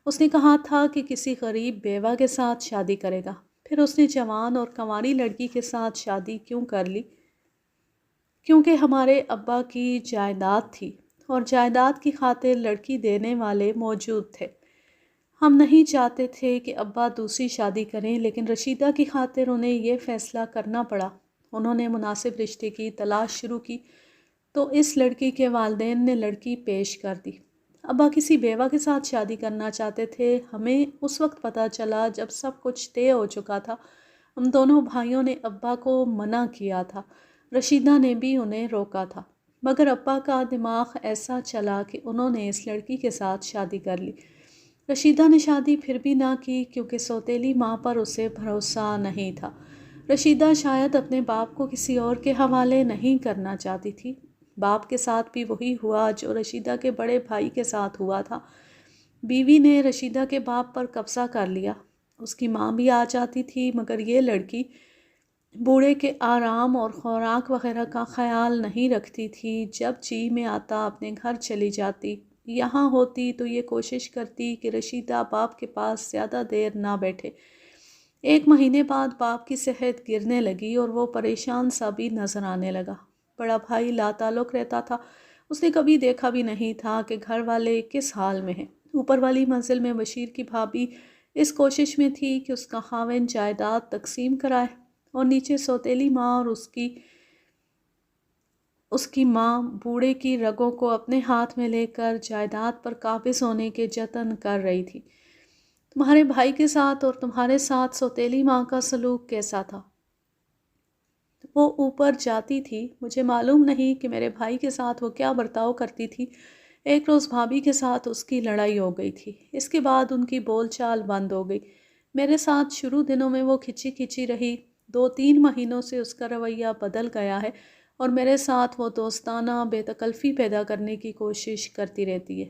اس نے کہا تھا کہ کسی غریب بیوہ کے ساتھ شادی کرے گا، پھر اس نے جوان اور کنواری لڑکی کے ساتھ شادی کیوں کر لی؟ کیونکہ ہمارے ابا کی جائیداد تھی اور جائیداد کی خاطر لڑکی دینے والے موجود تھے۔ ہم نہیں چاہتے تھے کہ ابا دوسری شادی کریں، لیکن رشیدہ کی خاطر انہیں یہ فیصلہ کرنا پڑا۔ انہوں نے مناسب رشتے کی تلاش شروع کی تو اس لڑکی کے والدین نے لڑکی پیش کر دی۔ ابا کسی بیوہ کے ساتھ شادی کرنا چاہتے تھے۔ ہمیں اس وقت پتہ چلا جب سب کچھ طے ہو چکا تھا۔ ہم دونوں بھائیوں نے ابا کو منع کیا تھا، رشیدہ نے بھی انہیں روکا تھا، مگر ابا کا دماغ ایسا چلا کہ انہوں نے اس لڑکی کے ساتھ شادی کر لی۔ رشیدہ نے شادی پھر بھی نہ کی کیونکہ سوتیلی ماں پر اسے بھروسہ نہیں تھا۔ رشیدہ شاید اپنے باپ کو کسی اور کے حوالے نہیں کرنا چاہتی تھی۔ باپ کے ساتھ بھی وہی ہوا جو رشیدہ کے بڑے بھائی کے ساتھ ہوا تھا۔ بیوی نے رشیدہ کے باپ پر قبضہ کر لیا۔ اس کی ماں بھی آ جاتی تھی، مگر یہ لڑکی بوڑھے کے آرام اور خوراک وغیرہ کا خیال نہیں رکھتی تھی۔ جب جی میں آتا اپنے گھر چلی جاتی، یہاں ہوتی تو یہ کوشش کرتی کہ رشیدہ باپ کے پاس زیادہ دیر نہ بیٹھے۔ ایک مہینے بعد باپ کی صحت گرنے لگی اور وہ پریشان سا بھی نظر آنے لگا۔ بڑا بھائی لاتعلق رہتا تھا۔ اس نے کبھی دیکھا بھی نہیں تھا کہ گھر والے کس حال میں ہیں۔ اوپر والی منزل میں بشیر کی بھابھی اس کوشش میں تھی کہ اس کا خاوند جائیداد تقسیم کرائے، اور نیچے سوتیلی ماں اور اس کی ماں بوڑھے کی رگوں کو اپنے ہاتھ میں لے کر جائیداد پر قابض ہونے کے جتن کر رہی تھی۔ تمہارے بھائی کے ساتھ اور تمہارے ساتھ سوتیلی ماں کا سلوک کیسا تھا؟ وہ اوپر جاتی تھی، مجھے معلوم نہیں کہ میرے بھائی کے ساتھ وہ کیا برتاؤ کرتی تھی۔ ایک روز بھابھی کے ساتھ اس کی لڑائی ہو گئی تھی، اس کے بعد ان کی بول چال بند ہو گئی۔ میرے ساتھ شروع دنوں میں وہ کھچی کھچی رہی، 2-3 مہینوں سے اس کا رویہ بدل گیا ہے اور میرے ساتھ وہ دوستانہ بے تکلفی پیدا کرنے کی کوشش کرتی رہتی ہے۔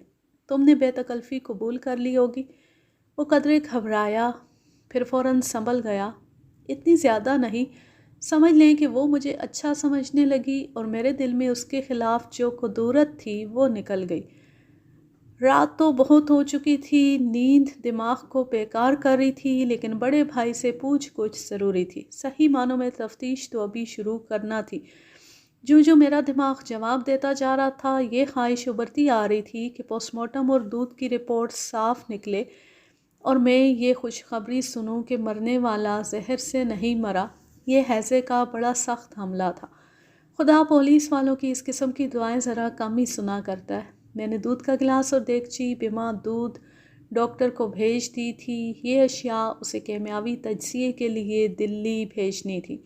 تم نے بے تکلفی قبول کر لی ہوگی۔ وہ قدرے گھبرایا، پھر فوراً سنبھل گیا۔ اتنی زیادہ نہیں، سمجھ لیں کہ وہ مجھے اچھا سمجھنے لگی اور میرے دل میں اس کے خلاف جو کدورت تھی وہ نکل گئی۔ رات تو بہت ہو چکی تھی، نیند دماغ کو بیکار کر رہی تھی، لیکن بڑے بھائی سے پوچھ گچھ ضروری تھی۔ صحیح معنوں میں تفتیش تو ابھی شروع کرنا تھی۔ جو میرا دماغ جواب دیتا جا رہا تھا، یہ خواہش ابھرتی آ رہی تھی کہ پوسٹ مارٹم اور دودھ کی رپورٹ صاف نکلے اور میں یہ خوشخبری سنوں کہ مرنے والا زہر سے نہیں مرا۔ یہ ہیضے کا بڑا سخت حملہ تھا۔ خدا پولیس والوں کی اس قسم کی دعائیں ذرا کم ہی سنا کرتا ہے۔ میں نے دودھ کا گلاس اور دیگچی بما دودھ ڈاکٹر کو بھیج دی تھی۔ یہ اشیاء اسے کیمیاوی تجزیے کے لیے دلی بھیجنی تھی۔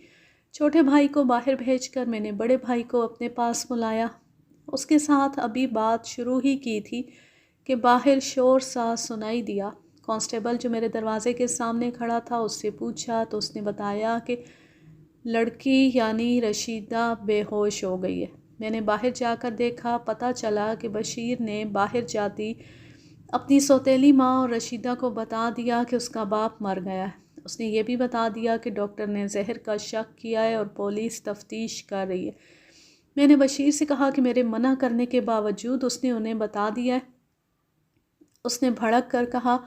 چھوٹے بھائی کو باہر بھیج کر میں نے بڑے بھائی کو اپنے پاس بلایا۔ اس کے ساتھ ابھی بات شروع ہی کی تھی کہ باہر شور سا سنائی دیا۔ کانسٹیبل جو میرے دروازے کے سامنے کھڑا تھا اس سے پوچھا تو اس نے بتایا کہ لڑکی یعنی رشیدہ بے ہوش ہو گئی ہے۔ میں نے باہر جا کر دیکھا، پتہ چلا کہ بشیر نے باہر جاتی اپنی سوتیلی ماں اور رشیدہ کو بتا دیا کہ اس کا باپ مر گیا ہے۔ اس نے یہ بھی بتا دیا کہ ڈاکٹر نے زہر کا شک کیا ہے اور پولیس تفتیش کر رہی ہے۔ میں نے بشیر سے کہا کہ میرے منع کرنے کے باوجود اس نے انہیں بتا دیا ہے۔ اس نے بھڑک کر کہا،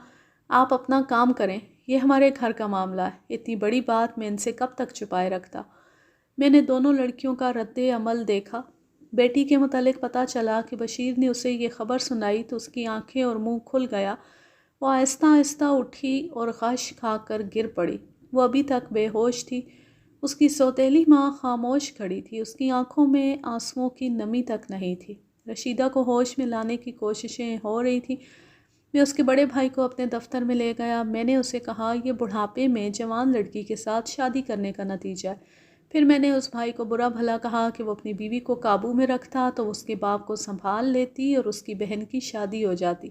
آپ اپنا کام کریں، یہ ہمارے گھر کا معاملہ ہے، اتنی بڑی بات میں ان سے کب تک چھپائے رکھتا۔ میں نے دونوں لڑکیوں کا رد عمل دیکھا۔ بیٹی کے متعلق پتہ چلا کہ بشیر نے اسے یہ خبر سنائی تو اس کی آنکھیں اور منہ کھل گیا۔ وہ آہستہ آہستہ اٹھی اور غش کھا کر گر پڑی۔ وہ ابھی تک بے ہوش تھی۔ اس کی سوتیلی ماں خاموش کھڑی تھی، اس کی آنکھوں میں آنسوؤں کی نمی تک نہیں تھی۔ رشیدہ کو ہوش میں لانے کی کوششیں ہو رہی تھیں۔ میں اس کے بڑے بھائی کو اپنے دفتر میں لے گیا۔ میں نے اسے کہا، یہ بڑھاپے میں جوان لڑکی کے ساتھ شادی کرنے کا نتیجہ ہے۔ پھر میں نے اس بھائی کو برا بھلا کہا کہ وہ اپنی بیوی کو قابو میں رکھتا تو اس کے باپ کو سنبھال لیتی اور اس کی بہن کی شادی ہو جاتی۔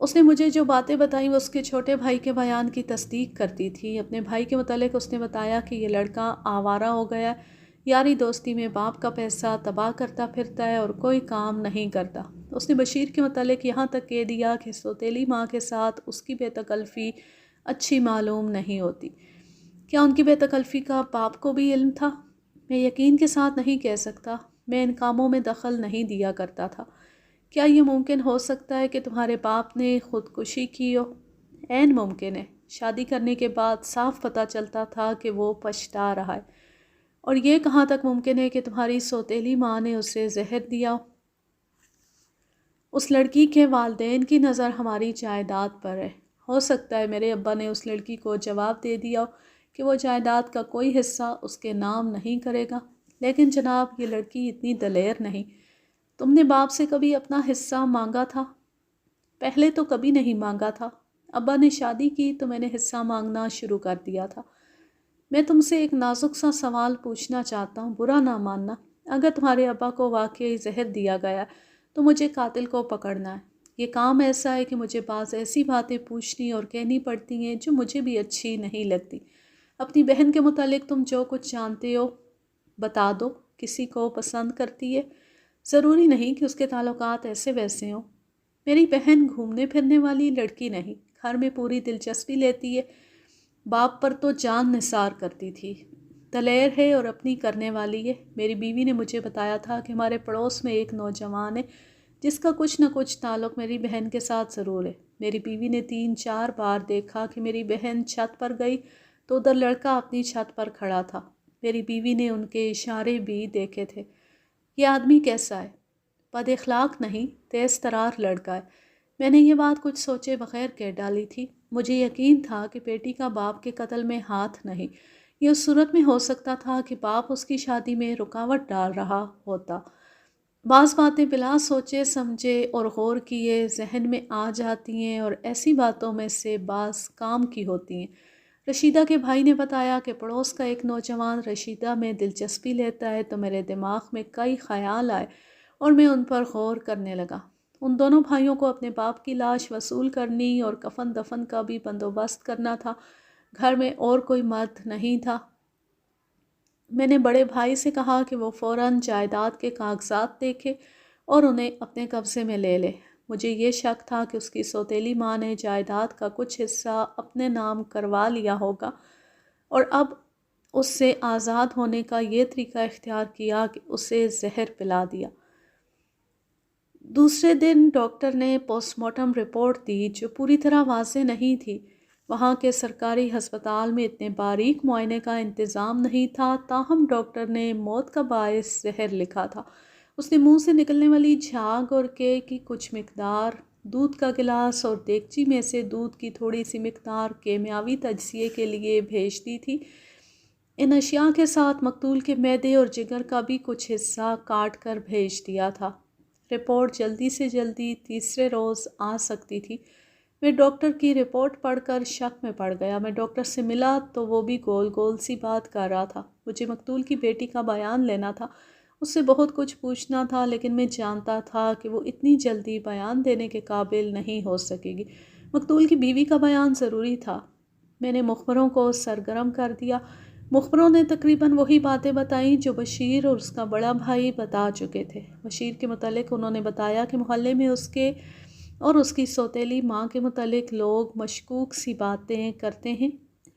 اس نے مجھے جو باتیں بتائیں وہ اس کے چھوٹے بھائی کے بیان کی تصدیق کرتی تھی۔ اپنے بھائی کے متعلق اس نے بتایا کہ یہ لڑکا آوارہ ہو گیا، یاری دوستی میں باپ کا پیسہ تباہ کرتا پھرتا ہے اور کوئی کام نہیں کرتا۔ اس نے بشیر کے متعلق یہاں تک کہہ دیا کہ سوتیلی ماں کے ساتھ اس کی بے تکلفی اچھی معلوم نہیں ہوتی۔ کیا ان کی بے تکلفی کا باپ کو بھی علم تھا؟ میں یقین کے ساتھ نہیں کہہ سکتا، میں ان کاموں میں دخل نہیں دیا کرتا تھا۔ کیا یہ ممکن ہو سکتا ہے کہ تمہارے باپ نے خودکشی کی ہو؟ عین ممکن ہے۔ شادی کرنے کے بعد صاف پتہ چلتا تھا کہ وہ پچھتا رہا ہے۔ اور یہ کہاں تک ممکن ہے کہ تمہاری سوتیلی ماں نے اسے زہر دیا ہو؟ اس لڑکی کے والدین کی نظر ہماری جائیداد پر ہے۔ ہو سکتا ہے میرے ابا نے اس لڑکی کو جواب دے دیا ہو کہ وہ جائیداد کا کوئی حصہ اس کے نام نہیں کرے گا، لیکن جناب یہ لڑکی اتنی دلیر نہیں۔ تم نے باپ سے کبھی اپنا حصہ مانگا تھا؟ پہلے تو کبھی نہیں مانگا تھا۔ ابا نے شادی کی تو میں نے حصہ مانگنا شروع کر دیا تھا۔ میں تم سے ایک نازک سا سوال پوچھنا چاہتا ہوں، برا نہ ماننا۔ اگر تمہارے ابا کو واقعی زہر دیا گیا تو مجھے قاتل کو پکڑنا ہے۔ یہ کام ایسا ہے کہ مجھے بعض ایسی باتیں پوچھنی اور کہنی پڑتی ہیں جو مجھے بھی اچھی نہیں لگتی۔ اپنی بہن کے متعلق تم جو کچھ جانتے ہو بتا دو۔ کسی کو پسند کرتی ہے؟ ضروری نہیں کہ اس کے تعلقات ایسے ویسے ہوں۔ میری بہن گھومنے پھرنے والی لڑکی نہیں، گھر میں پوری دلچسپی لیتی ہے، باپ پر تو جان نثار کرتی تھی۔ دلیر ہے اور اپنی کرنے والی ہے۔ میری بیوی نے مجھے بتایا تھا کہ ہمارے پڑوس میں ایک نوجوان ہے جس کا کچھ نہ کچھ تعلق میری بہن کے ساتھ ضرور ہے۔ میری بیوی نے 3-4 بار دیکھا کہ میری بہن چھت پر گئی تو ادھر لڑکا اپنی چھت پر کھڑا تھا۔ میری بیوی نے ان کے اشارے بھی دیکھے تھے۔ یہ آدمی کیسا ہے؟ بد اخلاق نہیں، تیز ترار لڑکا ہے۔ میں نے یہ بات کچھ سوچے بغیر کہہ ڈالی تھی۔ مجھے یقین تھا کہ بیٹی کا باپ کے قتل میں ہاتھ نہیں۔ یہ اس صورت میں ہو سکتا تھا کہ باپ اس کی شادی میں رکاوٹ ڈال رہا ہوتا۔ بعض باتیں بلا سوچے سمجھے اور غور کیے ذہن میں آ جاتی ہیں، اور ایسی باتوں میں سے بعض کام کی ہوتی ہیں۔ رشیدہ کے بھائی نے بتایا کہ پڑوس کا ایک نوجوان رشیدہ میں دلچسپی لیتا ہے، تو میرے دماغ میں کئی خیال آئے اور میں ان پر غور کرنے لگا۔ ان دونوں بھائیوں کو اپنے باپ کی لاش وصول کرنی اور کفن دفن کا بھی بندوبست کرنا تھا۔ گھر میں اور کوئی مرد نہیں تھا۔ میں نے بڑے بھائی سے کہا کہ وہ فوراً جائیداد کے کاغذات دیکھے اور انہیں اپنے قبضے میں لے لے۔ مجھے یہ شک تھا کہ اس کی سوتیلی ماں نے جائیداد کا کچھ حصہ اپنے نام کروا لیا ہوگا اور اب اس سے آزاد ہونے کا یہ طریقہ اختیار کیا کہ اسے زہر پلا دیا۔ دوسرے دن ڈاکٹر نے پوسٹ مارٹم رپورٹ دی جو پوری طرح واضح نہیں تھی۔ وہاں کے سرکاری ہسپتال میں اتنے باریک معائنے کا انتظام نہیں تھا، تاہم ڈاکٹر نے موت کا باعث زہر لکھا تھا۔ اس نے منہ سے نکلنے والی جھاگ اور کیک کی کچھ مقدار، دودھ کا گلاس اور دیگچی میں سے دودھ کی تھوڑی سی مقدار کیمیاوی تجزیے کے لیے بھیج دی تھی۔ ان اشیاء کے ساتھ مقتول کے معدے اور جگر کا بھی کچھ حصہ کاٹ کر بھیج دیا تھا۔ رپورٹ جلدی سے جلدی تیسرے روز آ سکتی تھی۔ میں ڈاکٹر کی رپورٹ پڑھ کر شک میں پڑ گیا۔ میں ڈاکٹر سے ملا تو وہ بھی گول گول سی بات کر رہا تھا۔ مجھے مقتول کی بیٹی کا بیان لینا تھا، اس سے بہت کچھ پوچھنا تھا، لیکن میں جانتا تھا کہ وہ اتنی جلدی بیان دینے کے قابل نہیں ہو سکے گی۔ مقتول کی بیوی کا بیان ضروری تھا۔ میں نے مخبروں کو سرگرم کر دیا۔ مخبروں نے تقریباً وہی باتیں بتائیں جو بشیر اور اس کا بڑا بھائی بتا چکے تھے۔ بشیر کے متعلق انہوں نے بتایا کہ محلے میں اس کے اور اس کی سوتیلی ماں کے متعلق لوگ مشکوک سی باتیں کرتے ہیں۔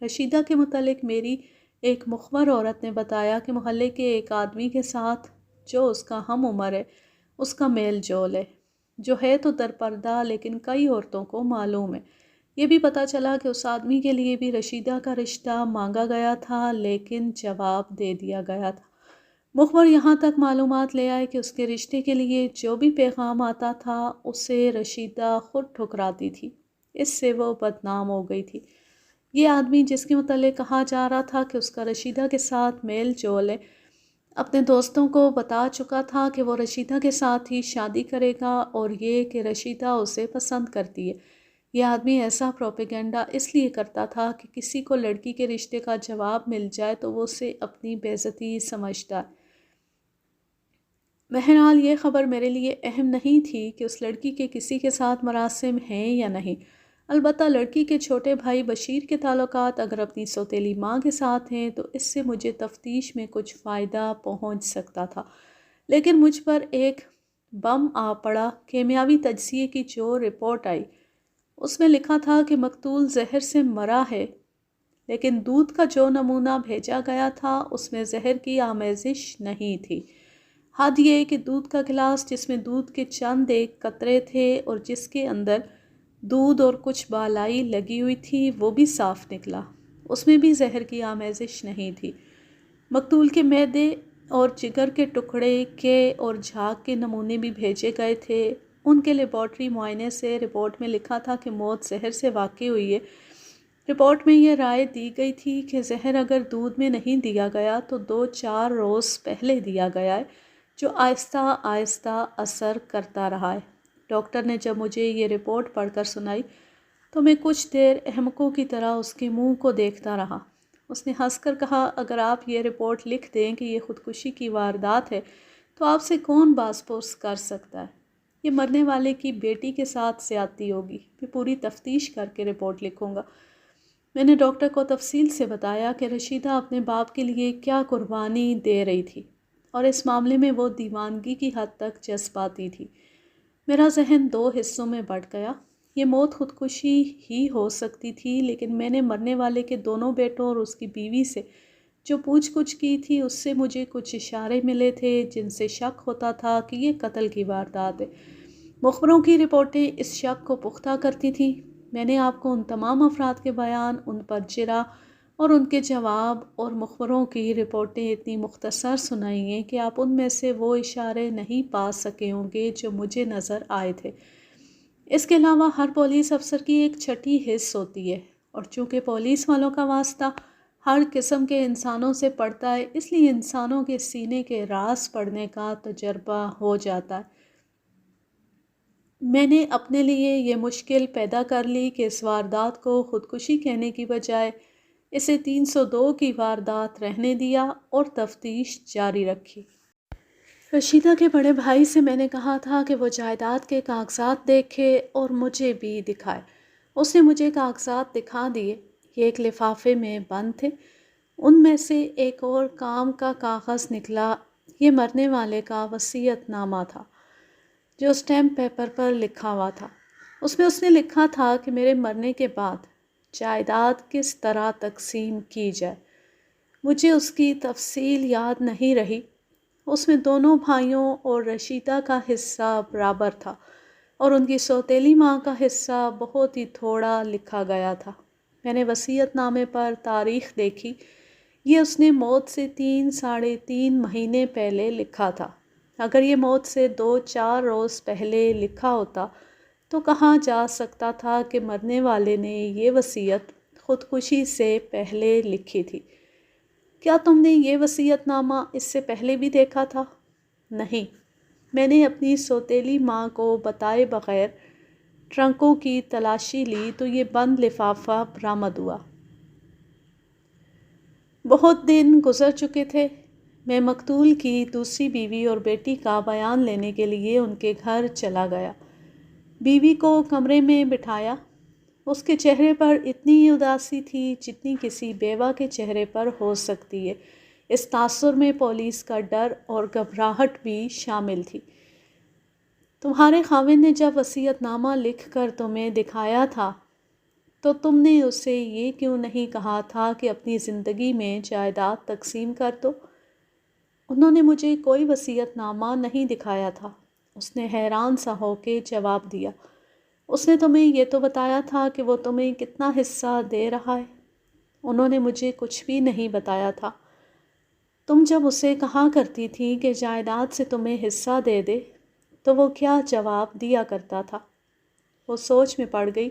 رشیدہ کے متعلق میری ایک مخبر عورت نے بتایا کہ محلے کے ایک آدمی کے ساتھ جو اس کا ہم عمر ہے، اس کا میل جول ہے، جو ہے تو درپردہ لیکن کئی عورتوں کو معلوم ہے۔ یہ بھی پتہ چلا کہ اس آدمی کے لیے بھی رشیدہ کا رشتہ مانگا گیا تھا، لیکن جواب دے دیا گیا تھا۔ مخبر یہاں تک معلومات لے آئے کہ اس کے رشتے کے لیے جو بھی پیغام آتا تھا اسے رشیدہ خود ٹھکراتی تھی۔ اس سے وہ بدنام ہو گئی تھی۔ یہ آدمی جس کے متعلق کہا جا رہا تھا کہ اس کا رشیدہ کے ساتھ میل جول ہے، اپنے دوستوں کو بتا چکا تھا کہ وہ رشیدہ کے ساتھ ہی شادی کرے گا اور یہ کہ رشیدہ اسے پسند کرتی ہے۔ یہ آدمی ایسا پروپیگنڈا اس لیے کرتا تھا کہ کسی کو لڑکی کے رشتے کا جواب مل جائے تو وہ اسے اپنی بے عزتی سمجھتا ہے۔ بہرحال یہ خبر میرے لیے اہم نہیں تھی کہ اس لڑکی کے کسی کے ساتھ مراسم ہیں یا نہیں۔ البتہ لڑکی کے چھوٹے بھائی بشیر کے تعلقات اگر اپنی سوتیلی ماں کے ساتھ ہیں تو اس سے مجھے تفتیش میں کچھ فائدہ پہنچ سکتا تھا۔ لیکن مجھ پر ایک بم آ پڑا۔ کیمیاوی تجزیے کی جو رپورٹ آئی اس میں لکھا تھا کہ مقتول زہر سے مرا ہے، لیکن دودھ کا جو نمونہ بھیجا گیا تھا اس میں زہر کی آمیزش نہیں تھی۔ حد یہ کہ دودھ کا گلاس جس میں دودھ کے چند ایک قطرے تھے اور جس کے اندر دودھ اور کچھ بالائی لگی ہوئی تھی وہ بھی صاف نکلا، اس میں بھی زہر کی آمیزش نہیں تھی۔ مقتول کے معدے اور جگر کے ٹکڑے کے اور جھاگ کے نمونے بھی بھیجے گئے تھے۔ ان کے لیبارٹری معائنے سے رپورٹ میں لکھا تھا کہ موت زہر سے واقع ہوئی ہے۔ رپورٹ میں یہ رائے دی گئی تھی کہ زہر اگر دودھ میں نہیں دیا گیا تو 2-4 روز پہلے دیا گیا ہے، جو آہستہ آہستہ اثر کرتا رہا ہے۔ ڈاکٹر نے جب مجھے یہ رپورٹ پڑھ کر سنائی تو میں کچھ دیر احمقوں کی طرح اس کے منہ کو دیکھتا رہا۔ اس نے ہنس کر کہا، اگر آپ یہ رپورٹ لکھ دیں کہ یہ خودکشی کی واردات ہے تو آپ سے کون باز پرس کر سکتا ہے؟ یہ مرنے والے کی بیٹی کے ساتھ زیادتی ہوگی۔ میں پوری تفتیش کر کے رپورٹ لکھوں گا۔ میں نے ڈاکٹر کو تفصیل سے بتایا کہ رشیدہ اپنے باپ کے لیے کیا قربانی دے رہی تھی اور اس معاملے میں وہ دیوانگی کی حد تک جذباتی تھی۔ میرا ذہن 2 حصوں میں بٹ گیا۔ یہ موت خودکشی ہی ہو سکتی تھی، لیکن میں نے مرنے والے کے دونوں بیٹوں اور اس کی بیوی سے جو پوچھ گچھ کی تھی اس سے مجھے کچھ اشارے ملے تھے جن سے شک ہوتا تھا کہ یہ قتل کی واردات ہے۔ مخبروں کی رپورٹیں اس شک کو پختہ کرتی تھیں۔ میں نے آپ کو ان تمام افراد کے بیان، ان پر جرح اور ان کے جواب اور مخبروں کی رپورٹیں اتنی مختصر سنائی ہیں کہ آپ ان میں سے وہ اشارے نہیں پا سکے ہوں گے جو مجھے نظر آئے تھے۔ اس کے علاوہ ہر پولیس افسر کی ایک چھٹی حس ہوتی ہے، اور چونکہ پولیس والوں کا واسطہ ہر قسم کے انسانوں سے پڑتا ہے، اس لیے انسانوں کے سینے کے راز پڑھنے کا تجربہ ہو جاتا ہے۔ میں نے اپنے لیے یہ مشکل پیدا کر لی کہ اس واردات کو خودکشی کہنے کی بجائے اسے 302 کی واردات رہنے دیا اور تفتیش جاری رکھی۔ رشیدہ کے بڑے بھائی سے میں نے کہا تھا کہ وہ جائیداد کے کاغذات دیکھے اور مجھے بھی دکھائے۔ اس نے مجھے کاغذات دکھا دیے۔ یہ ایک لفافے میں بند تھے۔ ان میں سے ایک اور کام کا کاغذ نکلا۔ یہ مرنے والے کا وصیت نامہ تھا جو اسٹیمپ پیپر پر لکھا ہوا تھا۔ اس میں اس نے لکھا تھا کہ میرے مرنے کے بعد جائیداد کس طرح تقسیم کی جائے۔ مجھے اس کی تفصیل یاد نہیں رہی۔ اس میں دونوں بھائیوں اور رشیدہ کا حصہ برابر تھا اور ان کی سوتیلی ماں کا حصہ بہت ہی تھوڑا لکھا گیا تھا۔ میں نے وصیت نامے پر تاریخ دیکھی۔ یہ اس نے موت سے 3-3.5 مہینے پہلے لکھا تھا۔ اگر یہ موت سے 2-4 روز پہلے لکھا ہوتا تو کہا جا سکتا تھا کہ مرنے والے نے یہ وصیت خودکشی سے پہلے لکھی تھی۔ کیا تم نے یہ وصیت نامہ اس سے پہلے بھی دیکھا تھا؟ نہیں۔ میں نے اپنی سوتیلی ماں کو بتائے بغیر ٹرنکوں کی تلاشی لی تو یہ بند لفافہ برآمد ہوا۔ بہت دن گزر چکے تھے۔ میں مقتول کی دوسری بیوی اور بیٹی کا بیان لینے کے لیے ان کے گھر چلا گیا۔ بیوی کو کمرے میں بٹھایا۔ اس کے چہرے پر اتنی اداسی تھی جتنی کسی بیوہ کے چہرے پر ہو سکتی ہے۔ اس تاثر میں پولیس کا ڈر اور گھبراہٹ بھی شامل تھی۔ تمہارے خاوند نے جب وصیت نامہ لکھ کر تمہیں دکھایا تھا تو تم نے اسے یہ کیوں نہیں کہا تھا کہ اپنی زندگی میں جائیداد تقسیم کر دو؟ انہوں نے مجھے کوئی وصیت نامہ نہیں دکھایا تھا، اس نے حیران سا ہو کے جواب دیا۔ اس نے تمہیں یہ تو بتایا تھا کہ وہ تمہیں کتنا حصہ دے رہا ہے؟ انہوں نے مجھے کچھ بھی نہیں بتایا تھا۔ تم جب اسے کہا کرتی تھی کہ جائیداد سے تمہیں حصہ دے دے تو وہ کیا جواب دیا کرتا تھا؟ وہ سوچ میں پڑ گئی۔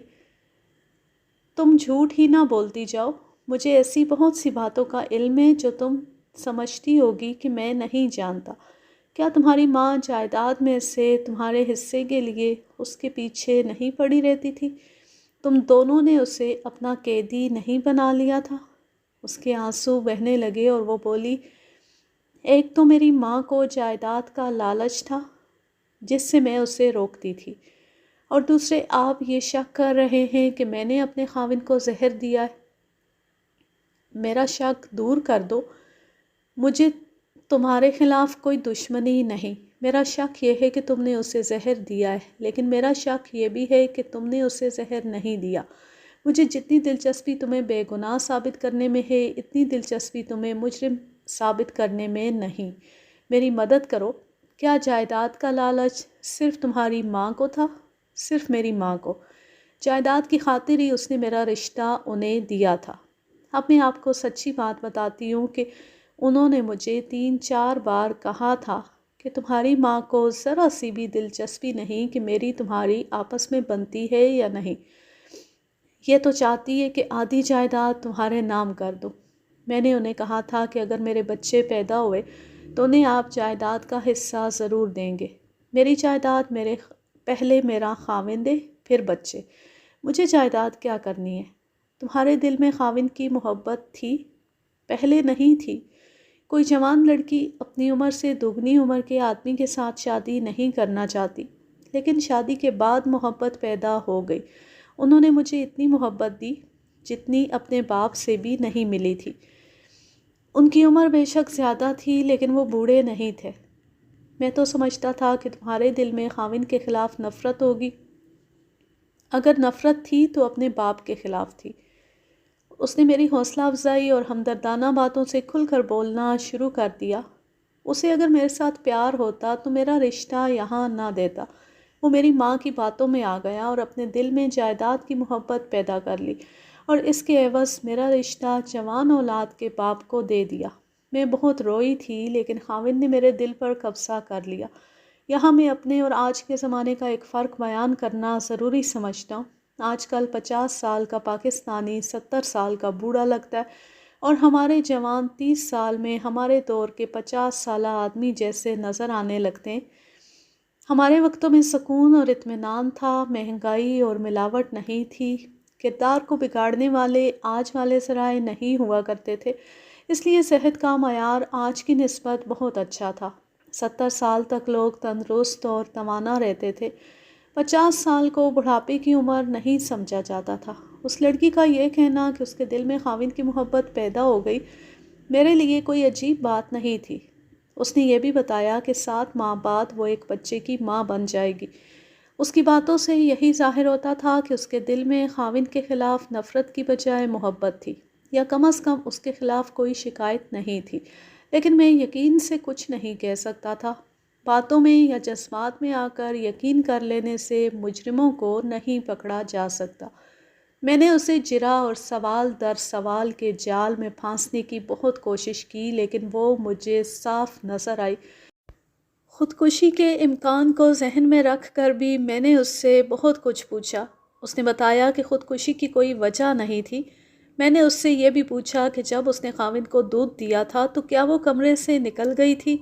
تم جھوٹ ہی نہ بولتی جاؤ، مجھے ایسی بہت سی باتوں کا علم ہے جو تم سمجھتی ہوگی کہ میں نہیں جانتا۔ کیا تمہاری ماں جائیداد میں سے تمہارے حصے کے لیے اس کے پیچھے نہیں پڑی رہتی تھی؟ تم دونوں نے اسے اپنا قیدی نہیں بنا لیا تھا؟ اس کے آنسو بہنے لگے اور وہ بولی، ایک تو میری ماں کو جائیداد کا لالچ تھا جس سے میں اسے روکتی تھی، اور دوسرے آپ یہ شک کر رہے ہیں کہ میں نے اپنے خاوند کو زہر دیا ہے۔ میرا شک دور کر دو۔ مجھے تمہارے خلاف کوئی دشمنی نہیں۔ میرا شک یہ ہے کہ تم نے اسے زہر دیا ہے، لیکن میرا شک یہ بھی ہے کہ تم نے اسے زہر نہیں دیا۔ مجھے جتنی دلچسپی تمہیں بے گناہ ثابت کرنے میں ہے اتنی دلچسپی تمہیں مجرم ثابت کرنے میں نہیں۔ میری مدد کرو۔ کیا جائیداد کا لالچ صرف تمہاری ماں کو تھا؟ صرف میری ماں کو۔ جائیداد کی خاطر ہی اس نے میرا رشتہ انہیں دیا تھا۔ اب میں آپ کو سچی بات بتاتی ہوں کہ انہوں نے مجھے 3-4 بار کہا تھا کہ تمہاری ماں کو ذرا سی بھی دلچسپی نہیں کہ میری تمہاری آپس میں بنتی ہے یا نہیں، یہ تو چاہتی ہے کہ آدھی جائیداد تمہارے نام کر دوں۔ میں نے انہیں کہا تھا کہ اگر میرے بچے پیدا ہوئے تو انہیں آپ جائیداد کا حصہ ضرور دیں گے۔ میری جائیداد پہلے میرا خاوند دے، پھر بچے۔ مجھے جائیداد کیا کرنی ہے؟ تمہارے دل میں خاوند کی محبت تھی؟ پہلے نہیں تھی۔ کوئی جوان لڑکی اپنی عمر سے دوگنی عمر کے آدمی کے ساتھ شادی نہیں کرنا چاہتی، لیکن شادی کے بعد محبت پیدا ہو گئی۔ انہوں نے مجھے اتنی محبت دی جتنی اپنے باپ سے بھی نہیں ملی تھی۔ ان کی عمر بے شک زیادہ تھی لیکن وہ بوڑھے نہیں تھے۔ میں تو سمجھتا تھا کہ تمہارے دل میں خاوند کے خلاف نفرت ہوگی۔ اگر نفرت تھی تو اپنے باپ کے خلاف تھی۔ اس نے میری حوصلہ افزائی اور ہمدردانہ باتوں سے کھل کر بولنا شروع کر دیا۔ اسے اگر میرے ساتھ پیار ہوتا تو میرا رشتہ یہاں نہ دیتا۔ وہ میری ماں کی باتوں میں آ گیا اور اپنے دل میں جائیداد کی محبت پیدا کر لی اور اس کے عوض میرا رشتہ جوان اولاد کے باپ کو دے دیا۔ میں بہت روئی تھی لیکن خاوند نے میرے دل پر قبضہ کر لیا۔ یہاں میں اپنے اور آج کے زمانے کا ایک فرق بیان کرنا ضروری سمجھتا ہوں۔ آج کل 50 سال کا پاکستانی 70 سال کا بوڑھا لگتا ہے اور ہمارے جوان 30 سال میں ہمارے دور کے 50 سالہ آدمی جیسے نظر آنے لگتے ہیں۔ ہمارے وقتوں میں سکون اور اطمینان تھا، مہنگائی اور ملاوٹ نہیں تھی، کردار کو بگاڑنے والے آج والے ذرائع نہیں ہوا کرتے تھے، اس لیے صحت کا معیار آج کی نسبت بہت اچھا تھا۔ 70 سال تک لوگ تندرست اور توانا رہتے تھے۔ 50 سال کو بڑھاپے کی عمر نہیں سمجھا جاتا تھا۔ اس لڑکی کا یہ کہنا کہ اس کے دل میں خاوند کی محبت پیدا ہو گئی میرے لیے کوئی عجیب بات نہیں تھی۔ اس نے یہ بھی بتایا کہ 7 ماہ بعد وہ ایک بچے کی ماں بن جائے گی۔ اس کی باتوں سے یہی ظاہر ہوتا تھا کہ اس کے دل میں خاوند کے خلاف نفرت کی بجائے محبت تھی، یا کم از کم اس کے خلاف کوئی شکایت نہیں تھی، لیکن میں یقین سے کچھ نہیں کہہ سکتا تھا۔ باتوں میں یا جذبات میں آ کر یقین کر لینے سے مجرموں کو نہیں پکڑا جا سکتا۔ میں نے اسے جرح اور سوال در سوال کے جال میں پھانسنے کی بہت کوشش کی لیکن وہ مجھے صاف نظر آئی۔ خودکشی کے امکان کو ذہن میں رکھ کر بھی میں نے اس سے بہت کچھ پوچھا۔ اس نے بتایا کہ خودکشی کی کوئی وجہ نہیں تھی۔ میں نے اس سے یہ بھی پوچھا کہ جب اس نے خاوند کو دودھ دیا تھا تو کیا وہ کمرے سے نکل گئی تھی؟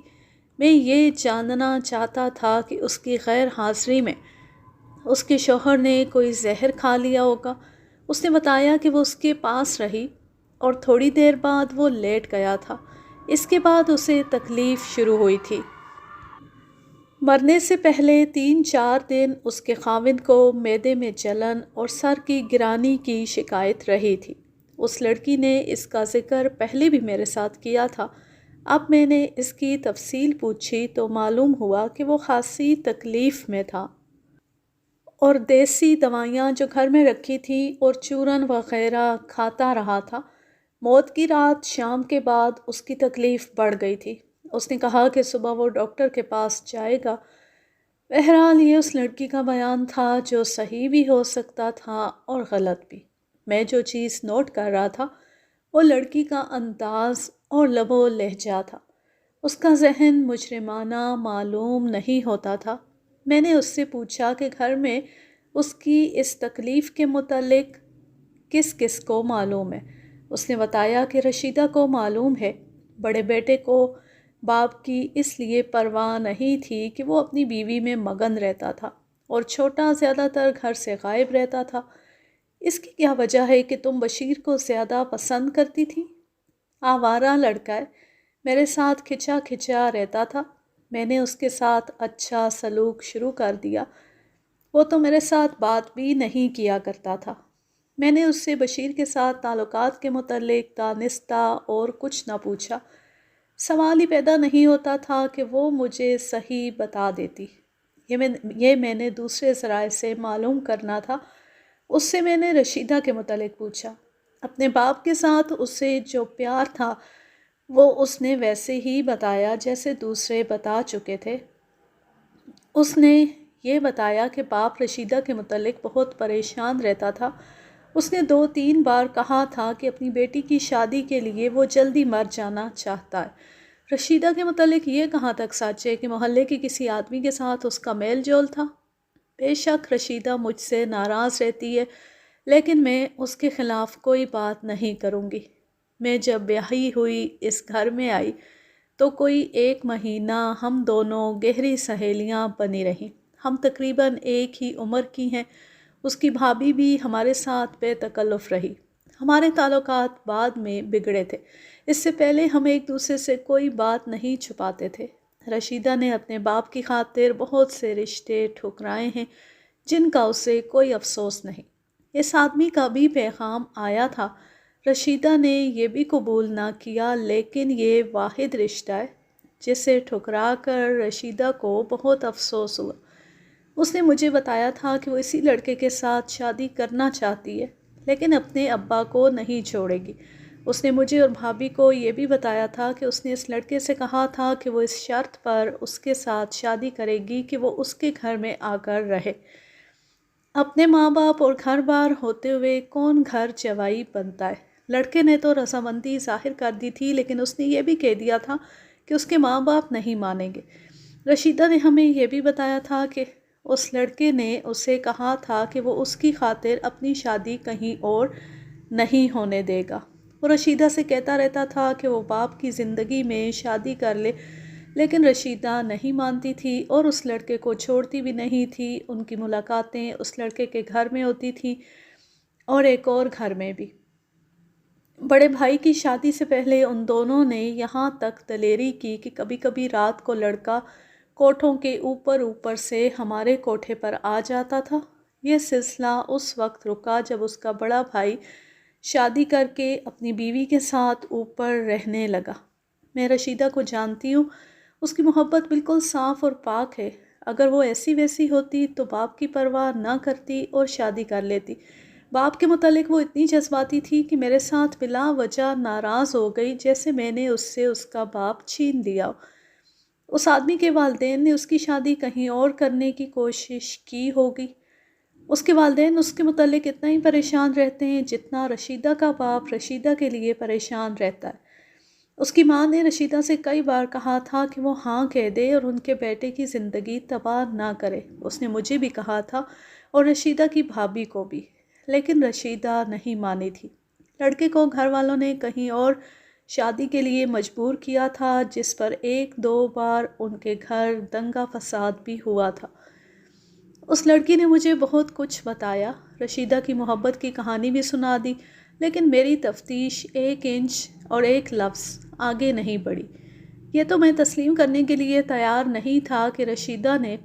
میں یہ جاننا چاہتا تھا کہ اس کی غیر حاضری میں اس کے شوہر نے کوئی زہر کھا لیا ہوگا۔ اس نے بتایا کہ وہ اس کے پاس رہی اور تھوڑی دیر بعد وہ لیٹ گیا تھا۔ اس کے بعد اسے تکلیف شروع ہوئی تھی۔ مرنے سے پہلے 3-4 دن اس کے خاوند کو معدے میں جلن اور سر کی گرانی کی شکایت رہی تھی۔ اس لڑکی نے اس کا ذکر پہلے بھی میرے ساتھ کیا تھا۔ اب میں نے اس کی تفصیل پوچھی تو معلوم ہوا کہ وہ خاصی تکلیف میں تھا اور دیسی دوائیاں جو گھر میں رکھی تھیں اور چورن وغیرہ کھاتا رہا تھا۔ موت کی رات شام کے بعد اس کی تکلیف بڑھ گئی تھی۔ اس نے کہا کہ صبح وہ ڈاکٹر کے پاس جائے گا۔ بہرحال یہ اس لڑکی کا بیان تھا جو صحیح بھی ہو سکتا تھا اور غلط بھی۔ میں جو چیز نوٹ کر رہا تھا وہ لڑکی کا انداز اور لب و لہجہ تھا۔ اس کا ذہن مجرمانہ معلوم نہیں ہوتا تھا۔ میں نے اس سے پوچھا کہ گھر میں اس کی اس تکلیف کے متعلق کس کس کو معلوم ہے۔ اس نے بتایا کہ رشیدہ کو معلوم ہے۔ بڑے بیٹے کو باپ کی اس لیے پرواہ نہیں تھی کہ وہ اپنی بیوی میں مگن رہتا تھا اور چھوٹا زیادہ تر گھر سے غائب رہتا تھا۔ اس کی کیا وجہ ہے کہ تم بشیر کو زیادہ پسند کرتی تھی؟ آوارہ لڑکا ہے، میرے ساتھ کھچا کھچا رہتا تھا۔ میں نے اس کے ساتھ اچھا سلوک شروع کر دیا۔ وہ تو میرے ساتھ بات بھی نہیں کیا کرتا تھا۔ میں نے اس سے بشیر کے ساتھ تعلقات کے متعلق دانستہ اور کچھ نہ پوچھا۔ سوال ہی پیدا نہیں ہوتا تھا کہ وہ مجھے صحیح بتا دیتی۔ یہ میں نے دوسرے ذرائع سے معلوم کرنا تھا۔ اس سے میں نے رشیدہ کے متعلق پوچھا۔ اپنے باپ کے ساتھ اسے جو پیار تھا وہ اس نے ویسے ہی بتایا جیسے دوسرے بتا چکے تھے۔ اس نے یہ بتایا کہ باپ رشیدہ کے متعلق بہت پریشان رہتا تھا۔ اس نے 2-3 بار کہا تھا کہ اپنی بیٹی کی شادی کے لیے وہ جلدی مر جانا چاہتا ہے۔ رشیدہ کے متعلق یہ کہاں تک سچ ہے کہ محلے کے کسی آدمی کے ساتھ اس کا میل جول تھا؟ بے شک رشیدہ مجھ سے ناراض رہتی ہے، لیکن میں اس کے خلاف کوئی بات نہیں کروں گی۔ میں جب بیاہی ہوئی اس گھر میں آئی تو کوئی 1 مہینہ ہم دونوں گہری سہیلیاں بنی رہیں۔ ہم تقریباً ایک ہی عمر کی ہیں۔ اس کی بھابھی بھی ہمارے ساتھ بے تکلف رہی۔ ہمارے تعلقات بعد میں بگڑے تھے، اس سے پہلے ہم ایک دوسرے سے کوئی بات نہیں چھپاتے تھے۔ رشیدہ نے اپنے باپ کی خاطر بہت سے رشتے ٹھکرائے ہیں جن کا اسے کوئی افسوس نہیں۔ اس آدمی کا بھی پیغام آیا تھا، رشیدہ نے یہ بھی قبول نہ کیا، لیکن یہ واحد رشتہ ہے جسے ٹھکرا کر رشیدہ کو بہت افسوس ہوا۔ اس نے مجھے بتایا تھا کہ وہ اسی لڑکے کے ساتھ شادی کرنا چاہتی ہے، لیکن اپنے ابا کو نہیں چھوڑے گی۔ اس نے مجھے اور بھابھی کو یہ بھی بتایا تھا کہ اس نے اس لڑکے سے کہا تھا کہ وہ اس شرط پر اس کے ساتھ شادی کرے گی کہ وہ اس کے گھر میں آ کر رہے۔ اپنے ماں باپ اور گھر بار ہوتے ہوئے کون گھر جوائی بنتا ہے؟ لڑکے نے تو رضامندی ظاہر کر دی تھی، لیکن اس نے یہ بھی کہہ دیا تھا کہ اس کے ماں باپ نہیں مانیں گے۔ رشیدہ نے ہمیں یہ بھی بتایا تھا کہ اس لڑکے نے اسے کہا تھا کہ وہ اس کی خاطر اپنی شادی کہیں اور نہیں ہونے دے گا۔ وہ رشیدہ سے کہتا رہتا تھا کہ وہ باپ کی زندگی میں شادی کر لے، لیکن رشیدہ نہیں مانتی تھی اور اس لڑکے کو چھوڑتی بھی نہیں تھی۔ ان کی ملاقاتیں اس لڑکے کے گھر میں ہوتی تھیں اور ایک اور گھر میں بھی۔ بڑے بھائی کی شادی سے پہلے ان دونوں نے یہاں تک دلیری کی کہ کبھی کبھی رات کو لڑکا کوٹھوں کے اوپر سے ہمارے کوٹھے پر آ جاتا تھا۔ یہ سلسلہ اس وقت رکا جب اس کا بڑا بھائی شادی کر کے اپنی بیوی کے ساتھ اوپر رہنے لگا۔ میں رشیدہ کو جانتی ہوں، اس کی محبت بالکل صاف اور پاک ہے۔ اگر وہ ایسی ویسی ہوتی تو باپ کی پرواہ نہ کرتی اور شادی کر لیتی۔ باپ کے متعلق وہ اتنی جذباتی تھی کہ میرے ساتھ بلا وجہ ناراض ہو گئی، جیسے میں نے اس سے اس کا باپ چھین لیا۔ اس آدمی کے والدین نے اس کی شادی کہیں اور کرنے کی کوشش کی ہوگی۔ اس کے والدین اس کے متعلق اتنا ہی پریشان رہتے ہیں جتنا رشیدہ کا باپ رشیدہ کے لیے پریشان رہتا ہے۔ اس کی ماں نے رشیدہ سے کئی بار کہا تھا کہ وہ ہاں کہہ دے اور ان کے بیٹے کی زندگی تباہ نہ کرے۔ اس نے مجھے بھی کہا تھا اور رشیدہ کی بھابھی کو بھی، لیکن رشیدہ نہیں مانی تھی۔ لڑکے کو گھر والوں نے کہیں اور شادی کے لیے مجبور کیا تھا، جس پر 1-2 بار ان کے گھر دنگا فساد بھی ہوا تھا۔ اس لڑکی نے مجھے بہت کچھ بتایا، رشیدہ کی محبت کی کہانی بھی سنا دی، لیکن میری تفتیش 1 انچ اور 1 لفظ آگے نہیں بڑھی۔ یہ تو میں تسلیم کرنے کے لیے تیار نہیں تھا کہ رشیدہ نے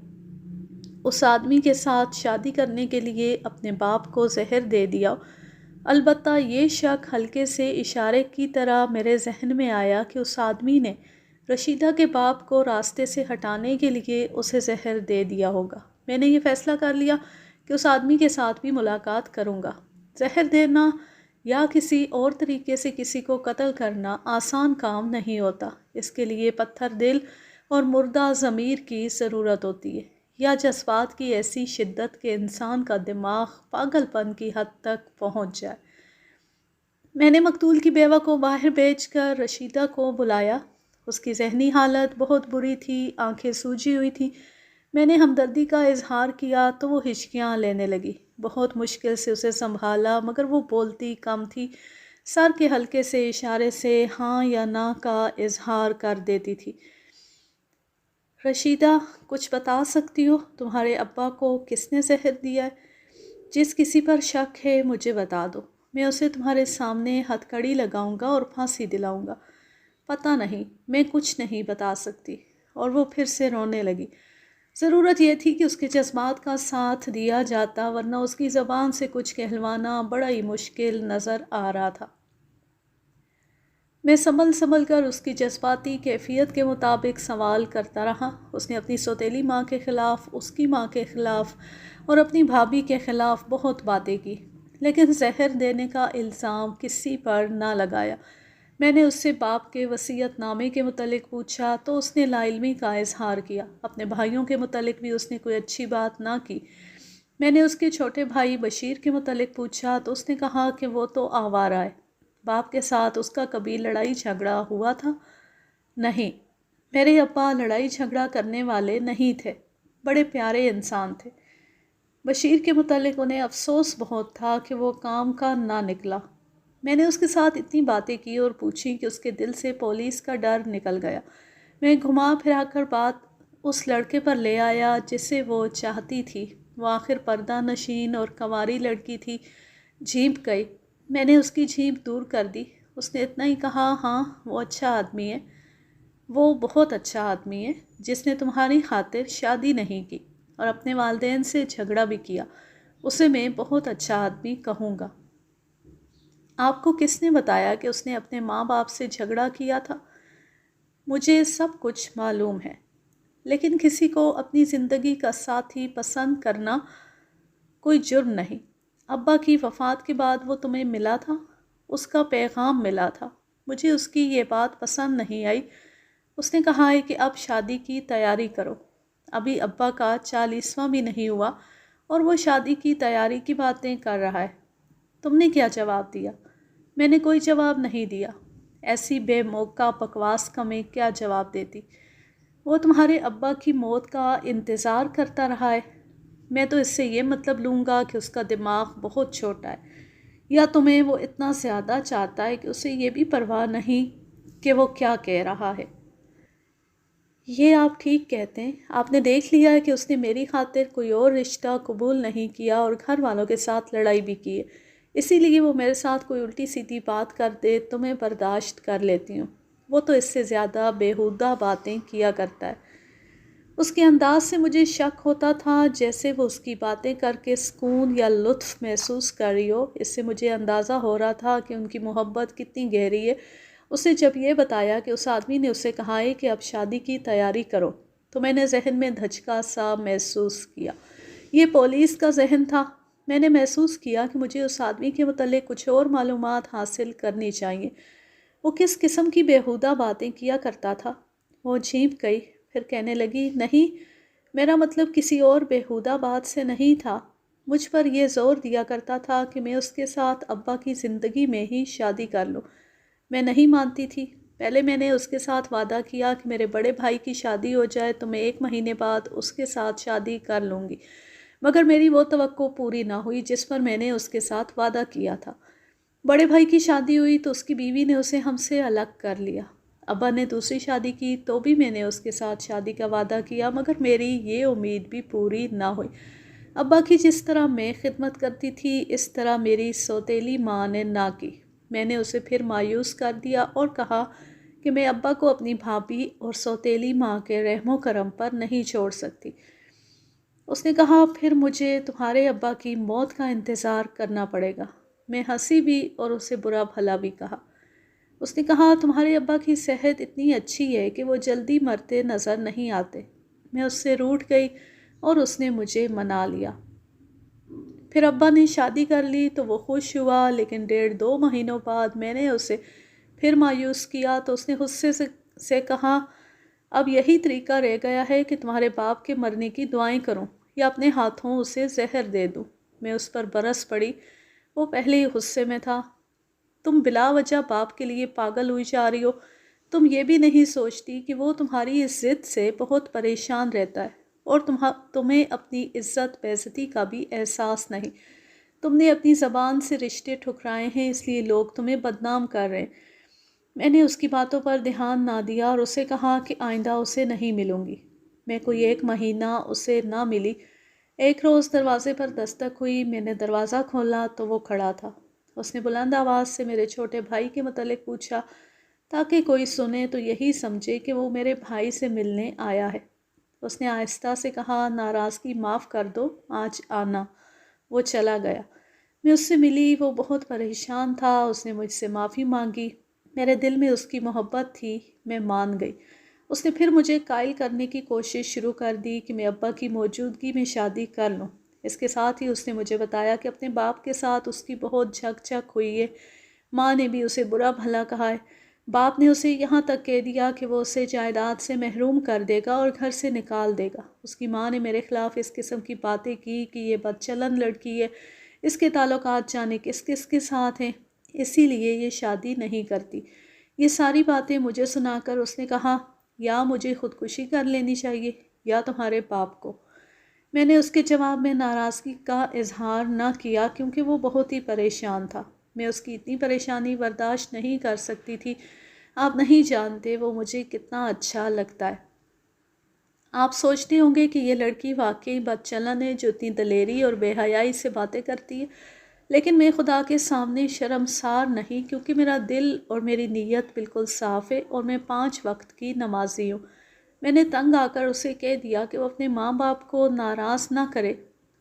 اس آدمی کے ساتھ شادی کرنے کے لیے اپنے باپ کو زہر دے دیا۔ البتہ یہ شک ہلکے سے اشارے کی طرح میرے ذہن میں آیا کہ اس آدمی نے رشیدہ کے باپ کو راستے سے ہٹانے کے لیے اسے زہر دے دیا ہوگا۔ میں نے یہ فیصلہ کر لیا کہ اس آدمی کے ساتھ بھی ملاقات کروں گا۔ زہر دینا یا کسی اور طریقے سے کسی کو قتل کرنا آسان کام نہیں ہوتا۔ اس کے لیے پتھر دل اور مردہ ضمیر کی ضرورت ہوتی ہے، یا جذبات کی ایسی شدت کہ انسان کا دماغ پاگل پن کی حد تک پہنچ جائے۔ میں نے مقتول کی بیوہ کو باہر بھیج کر رشیدہ کو بلایا۔ اس کی ذہنی حالت بہت بری تھی، آنکھیں سوجی ہوئی تھیں۔ میں نے ہمدردی کا اظہار کیا تو وہ ہچکیاں لینے لگی۔ بہت مشکل سے اسے سنبھالا، مگر وہ بولتی کم تھی، سر کے ہلکے سے اشارے سے ہاں یا نہ کا اظہار کر دیتی تھی۔ رشیدہ، کچھ بتا سکتی ہو تمہارے ابا کو کس نے زہر دیا ہے؟ جس کسی پر شک ہے مجھے بتا دو، میں اسے تمہارے سامنے ہتھکڑی لگاؤں گا اور پھانسی دلاؤں گا۔ پتہ نہیں، میں کچھ نہیں بتا سکتی۔ اور وہ پھر سے رونے لگی۔ ضرورت یہ تھی کہ اس کے جذبات کا ساتھ دیا جاتا، ورنہ اس کی زبان سے کچھ کہلوانا بڑا ہی مشکل نظر آ رہا تھا۔ میں سنبھل کر اس کی جذباتی کیفیت کے مطابق سوال کرتا رہا۔ اس نے اپنی سوتیلی ماں کے خلاف، اس کی ماں کے خلاف اور اپنی بھابھی کے خلاف بہت باتیں کی، لیکن زہر دینے کا الزام کسی پر نہ لگایا۔ میں نے اس سے باپ کے وصیت نامے کے متعلق پوچھا تو اس نے لا علمی کا اظہار کیا۔ اپنے بھائیوں کے متعلق بھی اس نے کوئی اچھی بات نہ کی۔ میں نے اس کے چھوٹے بھائی بشیر کے متعلق پوچھا تو اس نے کہا کہ وہ تو آوارہ ہے۔ باپ کے ساتھ اس کا کبھی لڑائی جھگڑا ہوا تھا؟ نہیں، میرے ابا لڑائی جھگڑا کرنے والے نہیں تھے، بڑے پیارے انسان تھے۔ بشیر کے متعلق انہیں افسوس بہت تھا کہ وہ کام کا نہ نکلا۔ میں نے اس کے ساتھ اتنی باتیں کی اور پوچھی کہ اس کے دل سے پولیس کا ڈر نکل گیا۔ میں گھما پھرا کر بات اس لڑکے پر لے آیا جسے وہ چاہتی تھی۔ وہ آخر پردہ نشین اور کنواری لڑکی تھی۔ جھیپ گئی۔ میں نے اس کی جھیپ دور کر دی۔ اس نے اتنا ہی کہا، ہاں وہ اچھا آدمی ہے، وہ بہت اچھا آدمی ہے جس نے تمہاری خاطر شادی نہیں کی اور اپنے والدین سے جھگڑا بھی کیا، اسے میں بہت اچھا آدمی کہوں گا۔ آپ کو کس نے بتایا کہ اس نے اپنے ماں باپ سے جھگڑا کیا تھا؟ مجھے سب کچھ معلوم ہے، لیکن کسی کو اپنی زندگی کا ساتھی پسند کرنا کوئی جرم نہیں۔ ابا کی وفات کے بعد وہ تمہیں ملا تھا؟ اس کا پیغام ملا تھا۔ مجھے اس کی یہ بات پسند نہیں آئی۔ اس نے کہا ہے کہ اب شادی کی تیاری کرو۔ ابھی ابا کا 40واں بھی نہیں ہوا اور وہ شادی کی تیاری کی باتیں کر رہا ہے۔ تم نے کیا جواب دیا؟ میں نے کوئی جواب نہیں دیا۔ ایسی بے موقع بکواس کا میں کیا جواب دیتی؟ وہ تمہارے ابا کی موت کا انتظار کرتا رہا ہے۔ میں تو اس سے یہ مطلب لوں گا کہ اس کا دماغ بہت چھوٹا ہے، یا تمہیں وہ اتنا زیادہ چاہتا ہے کہ اسے یہ بھی پرواہ نہیں کہ وہ کیا کہہ رہا ہے۔ یہ آپ ٹھیک کہتے ہیں۔ آپ نے دیکھ لیا ہے کہ اس نے میری خاطر کوئی اور رشتہ قبول نہیں کیا اور گھر والوں کے ساتھ لڑائی بھی کی ہے، اسی لیے وہ میرے ساتھ کوئی الٹی سیدھی بات کر دے تو میں برداشت کر لیتی ہوں۔ وہ تو اس سے زیادہ بیہودہ باتیں کیا کرتا ہے۔ اس کے انداز سے مجھے شک ہوتا تھا جیسے وہ اس کی باتیں کر کے سکون یا لطف محسوس کر رہی ہو۔ اس سے مجھے اندازہ ہو رہا تھا کہ ان کی محبت کتنی گہری ہے۔ اسے جب یہ بتایا کہ اس آدمی نے اسے کہا ہے کہ اب شادی کی تیاری کرو تو میں نے ذہن میں دھچکا سا محسوس کیا۔ یہ پولیس کا ذہن تھا۔ میں نے محسوس کیا کہ مجھے اس آدمی کے متعلق کچھ اور معلومات حاصل کرنی چاہیے۔ وہ کس قسم کی بیہودہ باتیں کیا کرتا تھا؟ وہ جھیپ گئی، پھر کہنے لگی، نہیں، میرا مطلب کسی اور بیہودہ بات سے نہیں تھا۔ مجھ پر یہ زور دیا کرتا تھا کہ میں اس کے ساتھ ابا کی زندگی میں ہی شادی کر لوں۔ میں نہیں مانتی تھی۔ پہلے میں نے اس کے ساتھ وعدہ کیا کہ میرے بڑے بھائی کی شادی ہو جائے تو میں 1 مہینے بعد اس کے ساتھ شادی کر لوں گی، مگر میری وہ توقع پوری نہ ہوئی جس پر میں نے اس کے ساتھ وعدہ کیا تھا۔ بڑے بھائی کی شادی ہوئی تو اس کی بیوی نے اسے ہم سے الگ کر لیا۔ ابا نے دوسری شادی کی تو بھی میں نے اس کے ساتھ شادی کا وعدہ کیا، مگر میری یہ امید بھی پوری نہ ہوئی۔ ابا کی جس طرح میں خدمت کرتی تھی اس طرح میری سوتیلی ماں نے نہ کی۔ میں نے اسے پھر مایوس کر دیا اور کہا کہ میں ابا کو اپنی بھابھی اور سوتیلی ماں کے رحم و کرم پر نہیں چھوڑ سکتی۔ اس نے کہا، پھر مجھے تمہارے ابا کی موت کا انتظار کرنا پڑے گا۔ میں ہنسی بھی اور اسے برا بھلا بھی کہا۔ اس نے کہا، تمہارے ابا کی صحت اتنی اچھی ہے کہ وہ جلدی مرتے نظر نہیں آتے۔ میں اس سے روٹھ گئی اور اس نے مجھے منا لیا۔ پھر ابا نے شادی کر لی تو وہ خوش ہوا، لیکن 1.5-2 مہینوں بعد میں نے اسے پھر مایوس کیا تو اس نے غصے سے کہا، اب یہی طریقہ رہ گیا ہے کہ تمہارے باپ کے مرنے کی دعائیں کروں یا اپنے ہاتھوں اسے زہر دے دوں۔ میں اس پر برس پڑی۔ وہ پہلے ہی غصے میں تھا۔ تم بلا وجہ باپ کے لیے پاگل ہوئی جا رہی ہو۔ تم یہ بھی نہیں سوچتی کہ وہ تمہاری اس ضد سے بہت پریشان رہتا ہے اور تمہیں اپنی عزت بے عزتی کا بھی احساس نہیں۔ تم نے اپنی زبان سے رشتے ٹھکرائے ہیں، اس لیے لوگ تمہیں بدنام کر رہے ہیں۔ میں نے اس کی باتوں پر دھیان نہ دیا اور اسے کہا کہ آئندہ اسے نہیں ملوں گی۔ میں کوئی 1 مہینہ اسے نہ ملی۔ ایک روز دروازے پر دستک ہوئی۔ میں نے دروازہ کھولا تو وہ کھڑا تھا۔ اس نے بلند آواز سے میرے چھوٹے بھائی کے متعلق پوچھا تاکہ کوئی سنے تو یہی سمجھے کہ وہ میرے بھائی سے ملنے آیا ہے۔ اس نے آہستہ سے کہا، ناراضگی معاف کر دو، آج آنا۔ وہ چلا گیا۔ میں اس سے ملی۔ وہ بہت پریشان تھا۔ اس نے مجھ سے معافی مانگی۔ میرے دل میں اس کی محبت تھی، میں مان گئی۔ اس نے پھر مجھے قائل کرنے کی کوشش شروع کر دی کہ میں ابا کی موجودگی میں شادی کر لوں۔ اس کے ساتھ ہی اس نے مجھے بتایا کہ اپنے باپ کے ساتھ اس کی بہت جھک جھک ہوئی ہے۔ ماں نے بھی اسے برا بھلا کہا ہے۔ باپ نے اسے یہاں تک کہہ دیا کہ وہ اسے جائیداد سے محروم کر دے گا اور گھر سے نکال دے گا۔ اس کی ماں نے میرے خلاف اس قسم کی باتیں کی کہ یہ بدچلن لڑکی ہے، اس کے تعلقات جانے کس کس کے ساتھ ہیں، اسی لیے یہ شادی نہیں کرتی۔ یہ ساری باتیں مجھے سنا کر اس نے کہا، یا مجھے خودکشی کر لینی چاہیے یا تمہارے باپ کو۔ میں نے اس کے جواب میں ناراضگی کا اظہار نہ کیا کیونکہ وہ بہت ہی پریشان تھا۔ میں اس کی اتنی پریشانی برداشت نہیں کر سکتی تھی۔ آپ نہیں جانتے وہ مجھے کتنا اچھا لگتا ہے۔ آپ سوچتے ہوں گے کہ یہ لڑکی واقعی بدچلن ہے جو اتنی دلیری اور بے حیائی سے باتیں کرتی ہے، لیکن میں خدا کے سامنے شرمسار نہیں، کیونکہ میرا دل اور میری نیت بالکل صاف ہے اور میں 5 وقت کی نمازی ہوں۔ میں نے تنگ آ کر اسے کہہ دیا کہ وہ اپنے ماں باپ کو ناراض نہ کرے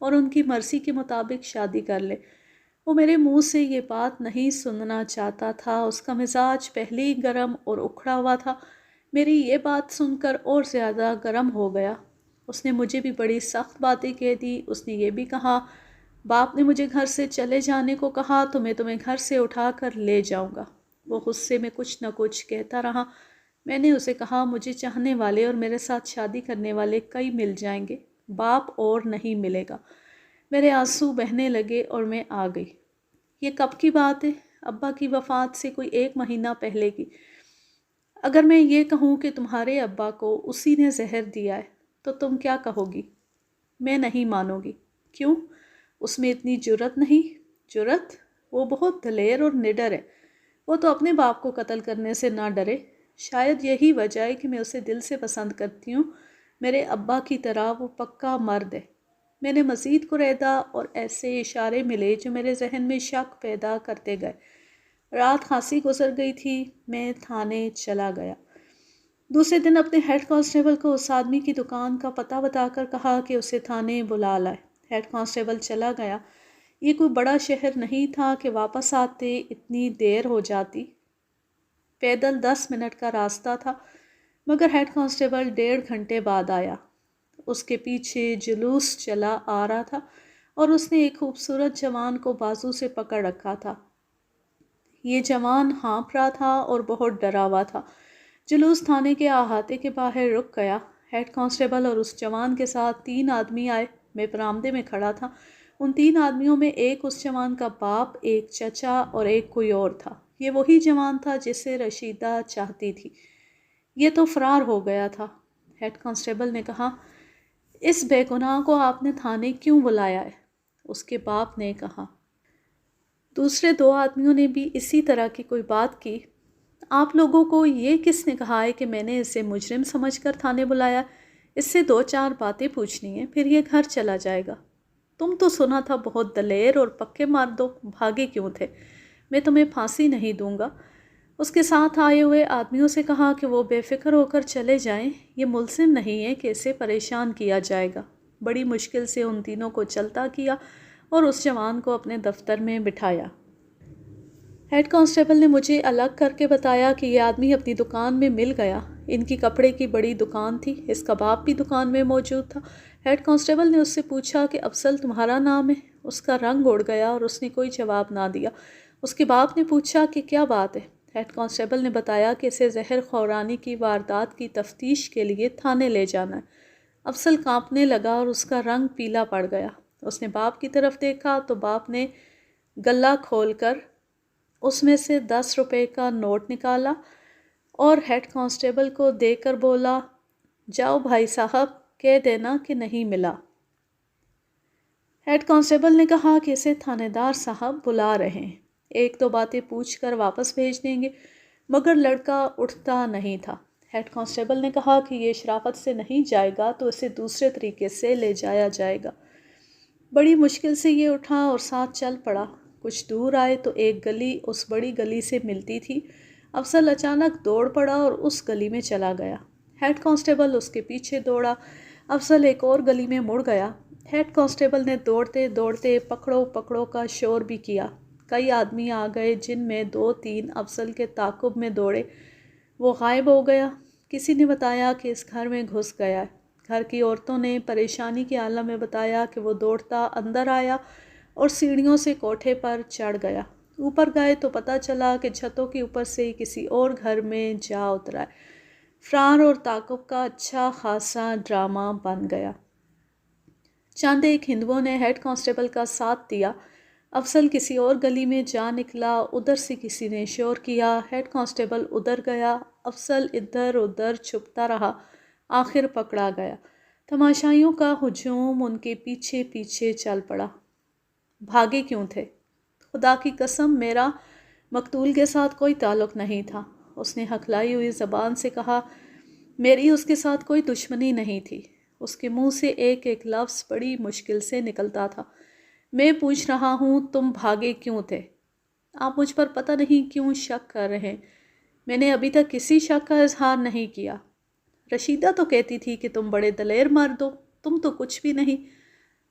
اور ان کی مرضی کے مطابق شادی کر لے۔ وہ میرے منہ سے یہ بات نہیں سننا چاہتا تھا، اس کا مزاج پہلے ہی گرم اور اکھڑا ہوا تھا۔ میری یہ بات سن کر اور زیادہ گرم ہو گیا۔ اس نے مجھے بھی بڑی سخت باتیں کہہ دی۔ اس نے یہ بھی کہا، باپ نے مجھے گھر سے چلے جانے کو کہا تو میں تمہیں گھر سے اٹھا کر لے جاؤں گا۔ وہ غصے میں کچھ نہ کچھ کہتا رہا۔ میں نے اسے کہا، مجھے چاہنے والے اور میرے ساتھ شادی کرنے والے کئی مل جائیں گے، باپ اور نہیں ملے گا۔ میرے آنسو بہنے لگے اور میں آ گئی۔ یہ کب کی بات ہے؟ ابا کی وفات سے کوئی 1 مہینہ پہلے کی۔ اگر میں یہ کہوں کہ تمہارے ابا کو اسی نے زہر دیا ہے تو تم کیا کہو گی؟ میں نہیں مانوں گی۔ کیوں؟ اس میں اتنی جرأت نہیں؟ جرأت؟ وہ بہت دلیر اور نڈر ہے۔ وہ تو اپنے باپ کو قتل کرنے سے نہ ڈرے۔ شاید یہی وجہ ہے کہ میں اسے دل سے پسند کرتی ہوں۔ میرے ابا کی طرح وہ پکا مرد ہے۔ میں نے مزید قریدہ اور ایسے اشارے ملے جو میرے ذہن میں شک پیدا کرتے گئے۔ رات خاصی گزر گئی تھی۔ میں تھانے چلا گیا۔ دوسرے دن اپنے ہیڈ کانسٹیبل کو اس آدمی کی دکان کا پتہ بتا کر کہا کہ اسے تھانے بلا لائے۔ ہیڈ کانسٹیبل چلا گیا۔ یہ کوئی بڑا شہر نہیں تھا کہ واپس آتے اتنی دیر ہو جاتی۔ پیدل 10 منٹ کا راستہ تھا، مگر ہیڈ کانسٹیبل 1.5 گھنٹے بعد آیا۔ اس کے پیچھے جلوس چلا آ رہا تھا اور اس نے ایک خوبصورت جوان کو بازو سے پکڑ رکھا تھا۔ یہ جوان ہانپ رہا تھا اور بہت ڈرا ہوا تھا۔ جلوس تھانے کے احاطے کے باہر رک گیا۔ ہیڈ کانسٹیبل اور اس جوان کے ساتھ 3 آدمی آئے۔ میں برآمدے میں کھڑا تھا۔ ان 3 آدمیوں میں ایک اس جوان کا باپ، ایک چچا اور ایک کوئی اور تھا۔ یہ وہی جوان تھا جسے رشیدہ چاہتی تھی۔ یہ تو فرار ہو گیا تھا۔ ہیڈ کانسٹیبل نے کہا، اس بے گناہ کو آپ نے تھانے کیوں بلایا ہے؟ اس کے باپ نے کہا۔ دوسرے 2 آدمیوں نے بھی اسی طرح کی کوئی بات کی۔ آپ لوگوں کو یہ کس نے کہا ہے کہ میں نے اسے مجرم سمجھ کر تھانے بلایا؟ اس سے 2-4 باتیں پوچھنی ہیں، پھر یہ گھر چلا جائے گا۔ تم تو سنا تھا بہت دلیر اور پکے مرد ہو، بھاگے کیوں تھے؟ میں تمہیں پھانسی نہیں دوں گا۔ اس کے ساتھ آئے ہوئے آدمیوں سے کہا کہ وہ بے فکر ہو کر چلے جائیں، یہ ملزم نہیں ہے کہ اسے پریشان کیا جائے گا۔ بڑی مشکل سے ان تینوں کو چلتا کیا اور اس جوان کو اپنے دفتر میں بٹھایا۔ ہیڈ کانسٹیبل نے مجھے الگ کر کے بتایا کہ یہ آدمی اپنی دکان میں مل گیا۔ ان کی کپڑے کی بڑی دکان تھی، اس کا باپ بھی دکان میں موجود تھا۔ ہیڈ کانسٹیبل نے اس سے پوچھا کہ افضل تمہارا نام ہے؟ اس کا رنگ اڑ گیا اور اس نے کوئی جواب نہ دیا۔ اس کے باپ نے پوچھا کہ کیا بات ہے؟ ہیڈ کانسٹیبل نے بتایا کہ اسے زہر خورانی کی واردات کی تفتیش کے لیے تھانے لے جانا ہے۔ افضل کانپنے لگا اور اس کا رنگ پیلا پڑ گیا۔ اس نے باپ کی طرف دیکھا تو باپ نے گلا کھول کر اس میں سے 10 روپے کا نوٹ نکالا اور ہیڈ کانسٹیبل کو دے کر بولا، جاؤ بھائی صاحب، کہہ دینا کہ نہیں ملا۔ ہیڈ کانسٹیبل نے کہا کہ اسے تھانے دار صاحب بلا رہے ہیں، 1-2 باتیں پوچھ کر واپس بھیج دیں گے، مگر لڑکا اٹھتا نہیں تھا۔ ہیڈ کانسٹیبل نے کہا کہ یہ شرافت سے نہیں جائے گا تو اسے دوسرے طریقے سے لے جایا جائے گا۔ بڑی مشکل سے یہ اٹھا اور ساتھ چل پڑا۔ کچھ دور آئے تو ایک گلی اس بڑی گلی سے ملتی تھی۔ افضل اچانک دوڑ پڑا اور اس گلی میں چلا گیا۔ ہیڈ کانسٹیبل اس کے پیچھے دوڑا۔ افضل ایک اور گلی میں مڑ گیا۔ ہیڈ کانسٹیبل نے دوڑتے دوڑتے پکڑو پکڑو کا شور بھی کیا۔ کئی آدمی آ گئے جن میں 2-3 افضل کے تعاقب میں دوڑے۔ وہ غائب ہو گیا۔ کسی نے بتایا کہ اس گھر میں گھس گیا ہے۔ گھر کی عورتوں نے پریشانی کے عالم میں بتایا کہ وہ دوڑتا اندر آیا اور سیڑھیوں سے کوٹھے پر چڑھ گیا۔ اوپر گئے تو پتہ چلا کہ چھتوں کے اوپر سے کسی اور گھر میں جا اترا ہے۔ فرار اور تعاقب کا اچھا خاصا ڈرامہ بن گیا۔ چند ایک ہندوؤں نے ہیڈ کانسٹیبل کا ساتھ دیا۔ افضل کسی اور گلی میں جا نکلا، ادھر سے کسی نے شور کیا، ہیڈ کانسٹیبل ادھر گیا، افضل ادھر ادھر چھپتا رہا، آخر پکڑا گیا۔ تماشائیوں کا ہجوم ان کے پیچھے پیچھے چل پڑا۔ بھاگے کیوں تھے؟ خدا کی قسم میرا مقتول کے ساتھ کوئی تعلق نہیں تھا، اس نے ہکلائی ہوئی زبان سے کہا۔ میری اس کے ساتھ کوئی دشمنی نہیں تھی۔ اس کے منہ سے ایک ایک لفظ بڑی مشکل سے نکلتا تھا۔ میں پوچھ رہا ہوں تم بھاگے کیوں تھے؟ آپ مجھ پر پتہ نہیں کیوں شک کر رہے ہیں۔ میں نے ابھی تک کسی شک کا اظہار نہیں کیا۔ رشیدہ تو کہتی تھی کہ تم بڑے دلیر مرد ہو، تم تو کچھ بھی نہیں۔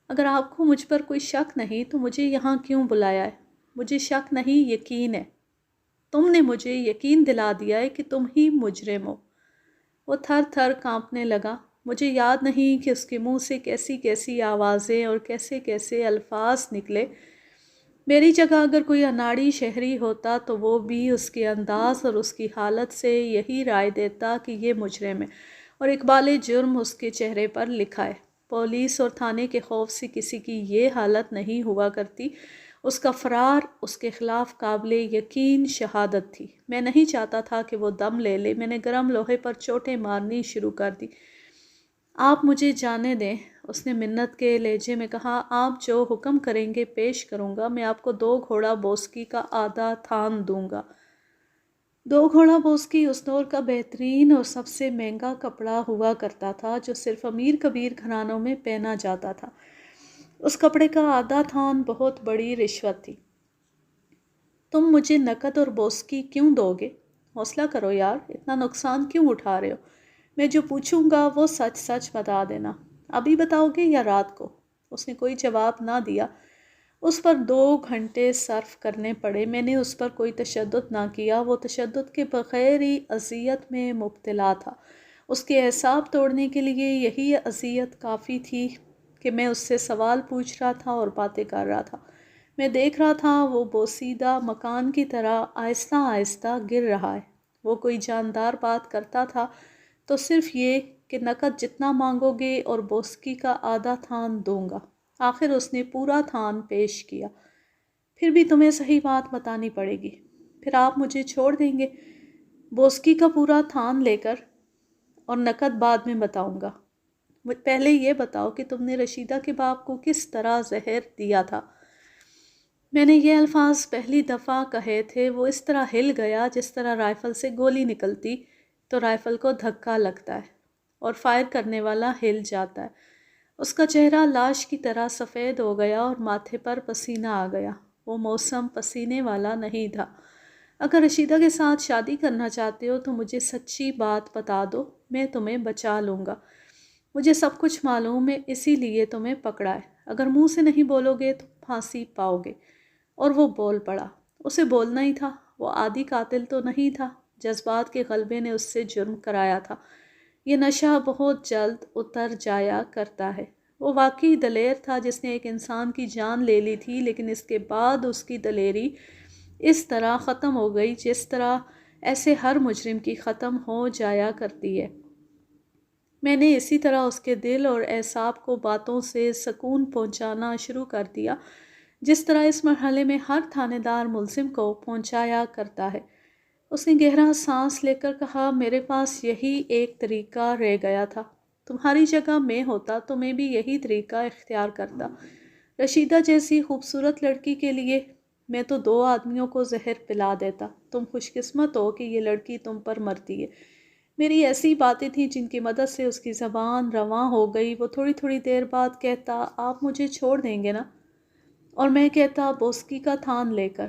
اگر آپ کو مجھ پر کوئی شک نہیں تو مجھے یہاں کیوں بلایا ہے؟ مجھے شک نہیں، یقین ہے۔ تم نے مجھے یقین دلا دیا ہے کہ تم ہی مجرم ہو۔ وہ تھر تھر کانپنے لگا۔ مجھے یاد نہیں کہ اس کے منہ سے کیسی کیسی آوازیں اور کیسے کیسے الفاظ نکلے۔ میری جگہ اگر کوئی اناڑی شہری ہوتا تو وہ بھی اس کے انداز اور اس کی حالت سے یہی رائے دیتا کہ یہ مجرم ہے اور اقبال جرم اس کے چہرے پر لکھا ہے۔ پولیس اور تھانے کے خوف سے کسی کی یہ حالت نہیں ہوا کرتی۔ اس کا فرار اس کے خلاف قابل یقین شہادت تھی۔ میں نہیں چاہتا تھا کہ وہ دم لے لے۔ میں نے گرم لوہے پر چوٹیں مارنی شروع کر دی۔ آپ مجھے جانے دیں، اس نے منت کے لہجے میں کہا۔ آپ جو حکم کریں گے پیش کروں گا۔ میں آپ کو 2 گھوڑا بوسکی کا آدھا تھان دوں گا۔ 2 گھوڑا بوسکی اس دور کا بہترین اور سب سے مہنگا کپڑا ہوا کرتا تھا جو صرف امیر کبیر گھرانوں میں پہنا جاتا تھا۔ اس کپڑے کا آدھا تھان بہت بڑی رشوت تھی۔ تم مجھے نقد اور بوسکی کیوں دو گے؟ حوصلہ کرو یار، اتنا نقصان کیوں اٹھا رہے ہو؟ میں جو پوچھوں گا وہ سچ سچ بتا دینا۔ ابھی بتاؤ گے یا رات کو؟ اس نے کوئی جواب نہ دیا۔ اس پر 2 گھنٹے صرف کرنے پڑے۔ میں نے اس پر کوئی تشدد نہ کیا، وہ تشدد کے بغیر ہی اذیت میں مبتلا تھا۔ اس کے اعصاب توڑنے کے لیے یہی اذیت کافی تھی کہ میں اس سے سوال پوچھ رہا تھا اور باتیں کر رہا تھا۔ میں دیکھ رہا تھا وہ بوسیدہ مکان کی طرح آہستہ آہستہ گر رہا ہے۔ وہ کوئی جاندار بات کرتا تھا تو صرف یہ کہ نقد جتنا مانگو گے اور بوسکی کا آدھا تھان دوں گا۔ آخر اس نے پورا تھان پیش کیا۔ پھر بھی تمہیں صحیح بات بتانی پڑے گی، پھر آپ مجھے چھوڑ دیں گے؟ بوسکی کا پورا تھان لے کر، اور نقد بعد میں بتاؤں گا۔ پہلے یہ بتاؤ کہ تم نے رشیدہ کے باپ کو کس طرح زہر دیا تھا؟ میں نے یہ الفاظ پہلی دفعہ کہے تھے۔ وہ اس طرح ہل گیا جس طرح رائفل سے گولی نکلتی تو رائفل کو دھکا لگتا ہے اور فائر کرنے والا ہل جاتا ہے۔ اس کا چہرہ لاش کی طرح سفید ہو گیا اور ماتھے پر پسینہ آ گیا۔ وہ موسم پسینے والا نہیں تھا۔ اگر رشیدہ کے ساتھ شادی کرنا چاہتے ہو تو مجھے سچی بات بتا دو، میں تمہیں بچا لوں گا۔ مجھے سب کچھ معلوم ہے، اسی لیے تمہیں پکڑا ہے۔ اگر منہ سے نہیں بولو گے تو پھانسی پاؤ گے۔ اور وہ بول پڑا۔ اسے بولنا ہی تھا، وہ عادی قاتل تو نہیں تھا۔ جذبات کے غلبے نے اس سے جرم کرایا تھا۔ یہ نشہ بہت جلد اتر جایا کرتا ہے۔ وہ واقعی دلیر تھا جس نے ایک انسان کی جان لے لی تھی، لیکن اس کے بعد اس کی دلیری اس طرح ختم ہو گئی جس طرح ایسے ہر مجرم کی ختم ہو جایا کرتی ہے۔ میں نے اسی طرح اس کے دل اور اعصاب کو باتوں سے سکون پہنچانا شروع کر دیا، جس طرح اس مرحلے میں ہر تھانے دار ملزم کو پہنچایا کرتا ہے۔ اس نے گہرا سانس لے کر کہا، میرے پاس یہی ایک طریقہ رہ گیا تھا۔ تمہاری جگہ میں ہوتا تو میں بھی یہی طریقہ اختیار کرتا۔ رشیدہ جیسی خوبصورت لڑکی کے لیے میں تو 2 آدمیوں کو زہر پلا دیتا۔ تم خوش قسمت ہو کہ یہ لڑکی تم پر مرتی ہے۔ میری ایسی باتیں تھیں جن کی مدد سے اس کی زبان رواں ہو گئی۔ وہ تھوڑی تھوڑی دیر بعد کہتا، آپ مجھے چھوڑ دیں گے نا؟ اور میں کہتا، بوسکی کا تھان لے کر۔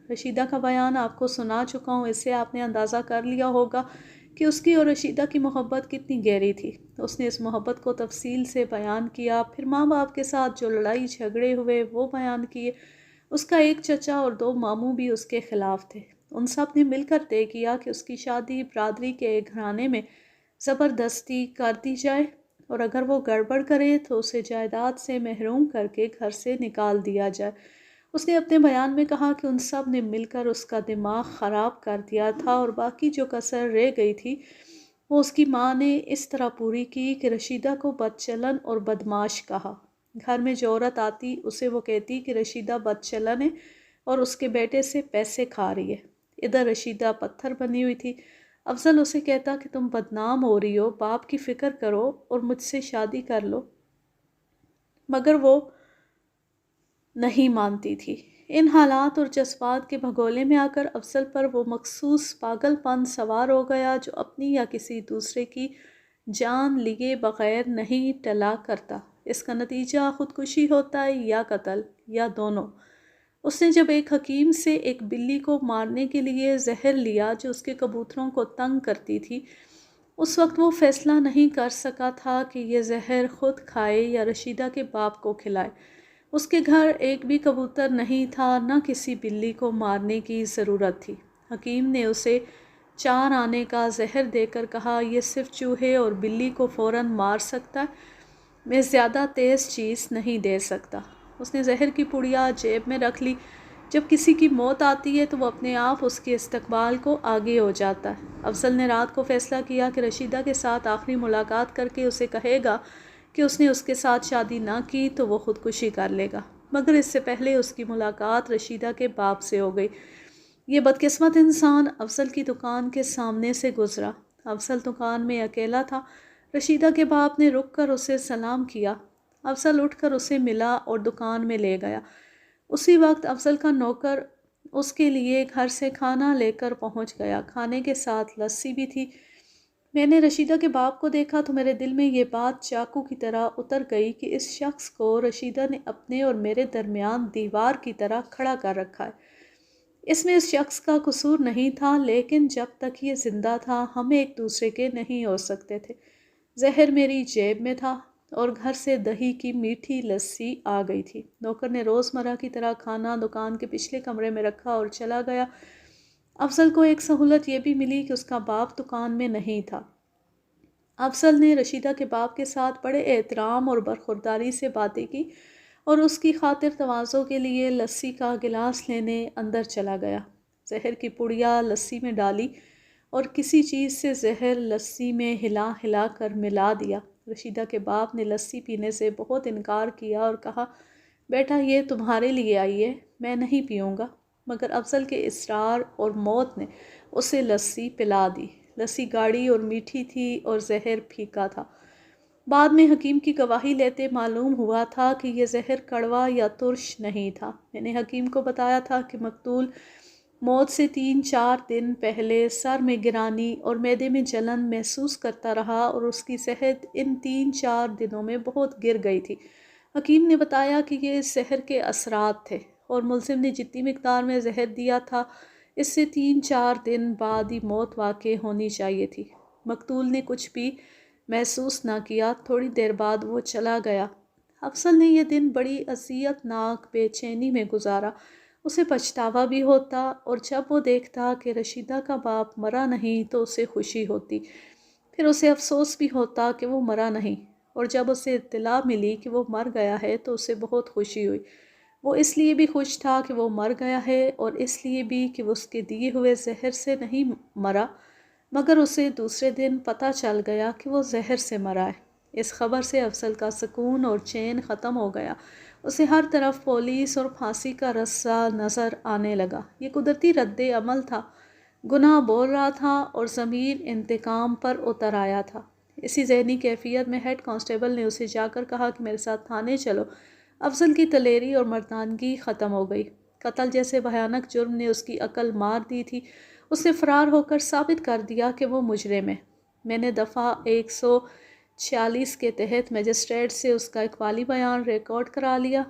رشیدہ کا بیان آپ کو سنا چکا ہوں، اس سے آپ نے اندازہ کر لیا ہوگا کہ اس کی اور رشیدہ کی محبت کتنی گہری تھی۔ اس نے اس محبت کو تفصیل سے بیان کیا، پھر ماں باپ کے ساتھ جو لڑائی جھگڑے ہوئے وہ بیان کیے۔ اس کا ایک چچا اور 2 ماموں بھی اس کے خلاف تھے۔ ان سب نے مل کر طے کیا کہ اس کی شادی برادری کے ایک گھرانے میں زبردستی کر دی جائے، اور اگر وہ گڑبڑ کرے تو اسے جائیداد سے محروم کر کے گھر سے نکال دیا جائے۔ اس نے اپنے بیان میں کہا کہ ان سب نے مل کر اس کا دماغ خراب کر دیا تھا، اور باقی جو کسر رہ گئی تھی وہ اس کی ماں نے اس طرح پوری کی کہ رشیدہ کو بدچلن اور بدمعاش کہا۔ گھر میں جو عورت آتی اسے وہ کہتی کہ رشیدہ بدچلن ہے اور اس کے بیٹے سے پیسے کھا رہی ہے۔ ادھر رشیدہ پتھر بنی ہوئی تھی۔ افضل اسے کہتا کہ تم بدنام ہو رہی ہو، باپ کی فکر کرو اور مجھ سے شادی کر لو، مگر وہ نہیں مانتی تھی۔ ان حالات اور جذبات کے بھگولے میں آ کر افضل پر وہ مخصوص پاگل پن سوار ہو گیا جو اپنی یا کسی دوسرے کی جان لیے بغیر نہیں ٹلا کرتا۔ اس کا نتیجہ خودکشی ہوتا ہے یا قتل، یا دونوں۔ اس نے جب ایک حکیم سے ایک بلی کو مارنے کے لیے زہر لیا جو اس کے کبوتروں کو تنگ کرتی تھی، اس وقت وہ فیصلہ نہیں کر سکا تھا کہ یہ زہر خود کھائے یا رشیدہ کے باپ کو کھلائے۔ اس کے گھر ایک بھی کبوتر نہیں تھا، نہ کسی بلی کو مارنے کی ضرورت تھی۔ حکیم نے اسے 4 آنے کا زہر دے کر کہا، یہ صرف چوہے اور بلی کو فوراً مار سکتا ہے، میں زیادہ تیز چیز نہیں دے سکتا۔ اس نے زہر کی پڑیا جیب میں رکھ لی۔ جب کسی کی موت آتی ہے تو وہ اپنے آپ اس کے استقبال کو آگے ہو جاتا ہے۔ افضل نے رات کو فیصلہ کیا کہ رشیدہ کے ساتھ آخری ملاقات کر کے اسے کہے گا کہ اس نے اس کے ساتھ شادی نہ کی تو وہ خودکشی کر لے گا، مگر اس سے پہلے اس کی ملاقات رشیدہ کے باپ سے ہو گئی۔ یہ بدقسمت انسان افضل کی دکان کے سامنے سے گزرا۔ افضل دکان میں اکیلا تھا۔ رشیدہ کے باپ نے رک کر اسے سلام کیا۔ افضل اٹھ کر اسے ملا اور دکان میں لے گیا۔ اسی وقت افضل کا نوکر اس کے لیے گھر سے کھانا لے کر پہنچ گیا۔ کھانے کے ساتھ لسی بھی تھی۔ میں نے رشیدہ کے باپ کو دیکھا تو میرے دل میں یہ بات چاقو کی طرح اتر گئی کہ اس شخص کو رشیدہ نے اپنے اور میرے درمیان دیوار کی طرح کھڑا کر رکھا ہے۔ اس میں اس شخص کا قصور نہیں تھا، لیکن جب تک یہ زندہ تھا ہم ایک دوسرے کے نہیں ہو سکتے تھے۔ زہر میری جیب میں تھا اور گھر سے دہی کی میٹھی لسی آ گئی تھی۔ نوکر نے روزمرہ کی طرح کھانا دکان کے پچھلے کمرے میں رکھا اور چلا گیا۔ افضل کو ایک سہولت یہ بھی ملی کہ اس کا باپ دکان میں نہیں تھا۔ افضل نے رشیدہ کے باپ کے ساتھ بڑے احترام اور برخورداری سے باتیں کی اور اس کی خاطر تواضع کے لیے لسی کا گلاس لینے اندر چلا گیا۔ زہر کی پڑیا لسی میں ڈالی اور کسی چیز سے زہر لسی میں ہلا ہلا کر ملا دیا۔ رشیدہ کے باپ نے لسی پینے سے بہت انکار کیا اور کہا، بیٹا یہ تمہارے لیے آئی ہے، میں نہیں پیوں گا، مگر افضل کے اصرار اور موت نے اسے لسی پلا دی۔ لسی گاڑھی اور میٹھی تھی اور زہر پھیکا تھا۔ بعد میں حکیم کی گواہی لیتے معلوم ہوا تھا کہ یہ زہر کڑوا یا ترش نہیں تھا۔ میں نے حکیم کو بتایا تھا کہ مقتول موت سے 3-4 دن پہلے سر میں گرانی اور معدے میں جلن محسوس کرتا رہا اور اس کی صحت ان 3-4 دنوں میں بہت گر گئی تھی۔ حکیم نے بتایا کہ یہ اس زہر کے اثرات تھے اور ملزم نے جتنی مقدار میں زہر دیا تھا اس سے 3-4 دن بعد ہی موت واقع ہونی چاہیے تھی۔ مقتول نے کچھ بھی محسوس نہ کیا۔ تھوڑی دیر بعد وہ چلا گیا۔ افضل نے یہ دن بڑی اذیت ناک بے چینی میں گزارا۔ اسے پچھتاوا بھی ہوتا اور جب وہ دیکھتا کہ رشیدہ کا باپ مرا نہیں تو اسے خوشی ہوتی، پھر اسے افسوس بھی ہوتا کہ وہ مرا نہیں، اور جب اسے اطلاع ملی کہ وہ مر گیا ہے تو اسے بہت خوشی ہوئی۔ وہ اس لیے بھی خوش تھا کہ وہ مر گیا ہے اور اس لیے بھی کہ وہ اس کے دیے ہوئے زہر سے نہیں مرا، مگر اسے دوسرے دن پتہ چل گیا کہ وہ زہر سے مرا ہے۔ اس خبر سے افضل کا سکون اور چین ختم ہو گیا۔ اسے ہر طرف پولیس اور پھانسی کا رسہ نظر آنے لگا۔ یہ قدرتی رد عمل تھا۔ گناہ بول رہا تھا اور ضمیر انتقام پر اتر آیا تھا۔ اسی ذہنی کیفیت میں ہیڈ کانسٹیبل نے اسے جا کر کہا کہ میرے ساتھ تھانے چلو۔ افضل کی دلیری اور مردانگی ختم ہو گئی۔ قتل جیسے بھیانک جرم نے اس کی عقل مار دی تھی۔ اس نے فرار ہو کر ثابت کر دیا کہ وہ مجرم ہے۔ میں نے دفعہ 146 کے تحت مجسٹریٹ سے اس کا اقوالی بیان ریکارڈ کرا لیا۔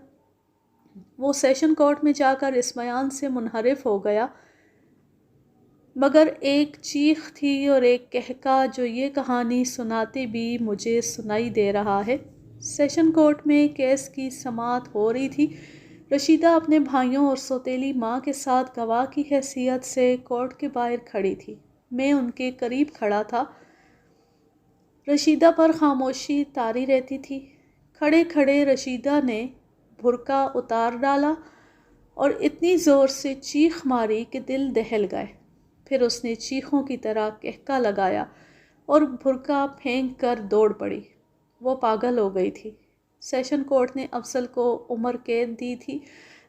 وہ سیشن کورٹ میں جا کر اس بیان سے منحرف ہو گیا، مگر ایک چیخ تھی اور ایک کہکا جو یہ کہانی سناتے بھی مجھے سنائی دے رہا ہے۔ سیشن کورٹ میں کیس کی سماعت ہو رہی تھی۔ رشیدہ اپنے بھائیوں اور سوتیلی ماں کے ساتھ گواہ کی حیثیت سے کورٹ کے باہر کھڑی تھی۔ میں ان کے قریب کھڑا تھا۔ رشیدہ پر خاموشی طاری رہتی تھی۔ کھڑے کھڑے رشیدہ نے برقع اتار ڈالا اور اتنی زور سے چیخ ماری کہ دل دہل گئے۔ پھر اس نے چیخوں کی طرح کہکا لگایا اور بھرکا پھینک کر دوڑ پڑی۔ وہ پاگل ہو گئی تھی۔ سیشن کورٹ نے افضل کو عمر قید دی تھی،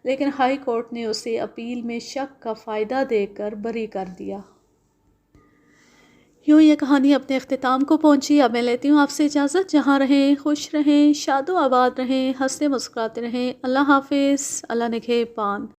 لیکن ہائی کورٹ نے اسے اپیل میں شک کا فائدہ دے کر بری کر دیا۔ یوں یہ کہانی اپنے اختتام کو پہنچی۔ اب میں لیتی ہوں آپ سے اجازت۔ جہاں رہیں خوش رہیں، شاد و آباد رہیں، ہنستے مسکراتے رہیں۔ اللہ حافظ، اللہ نگہبان۔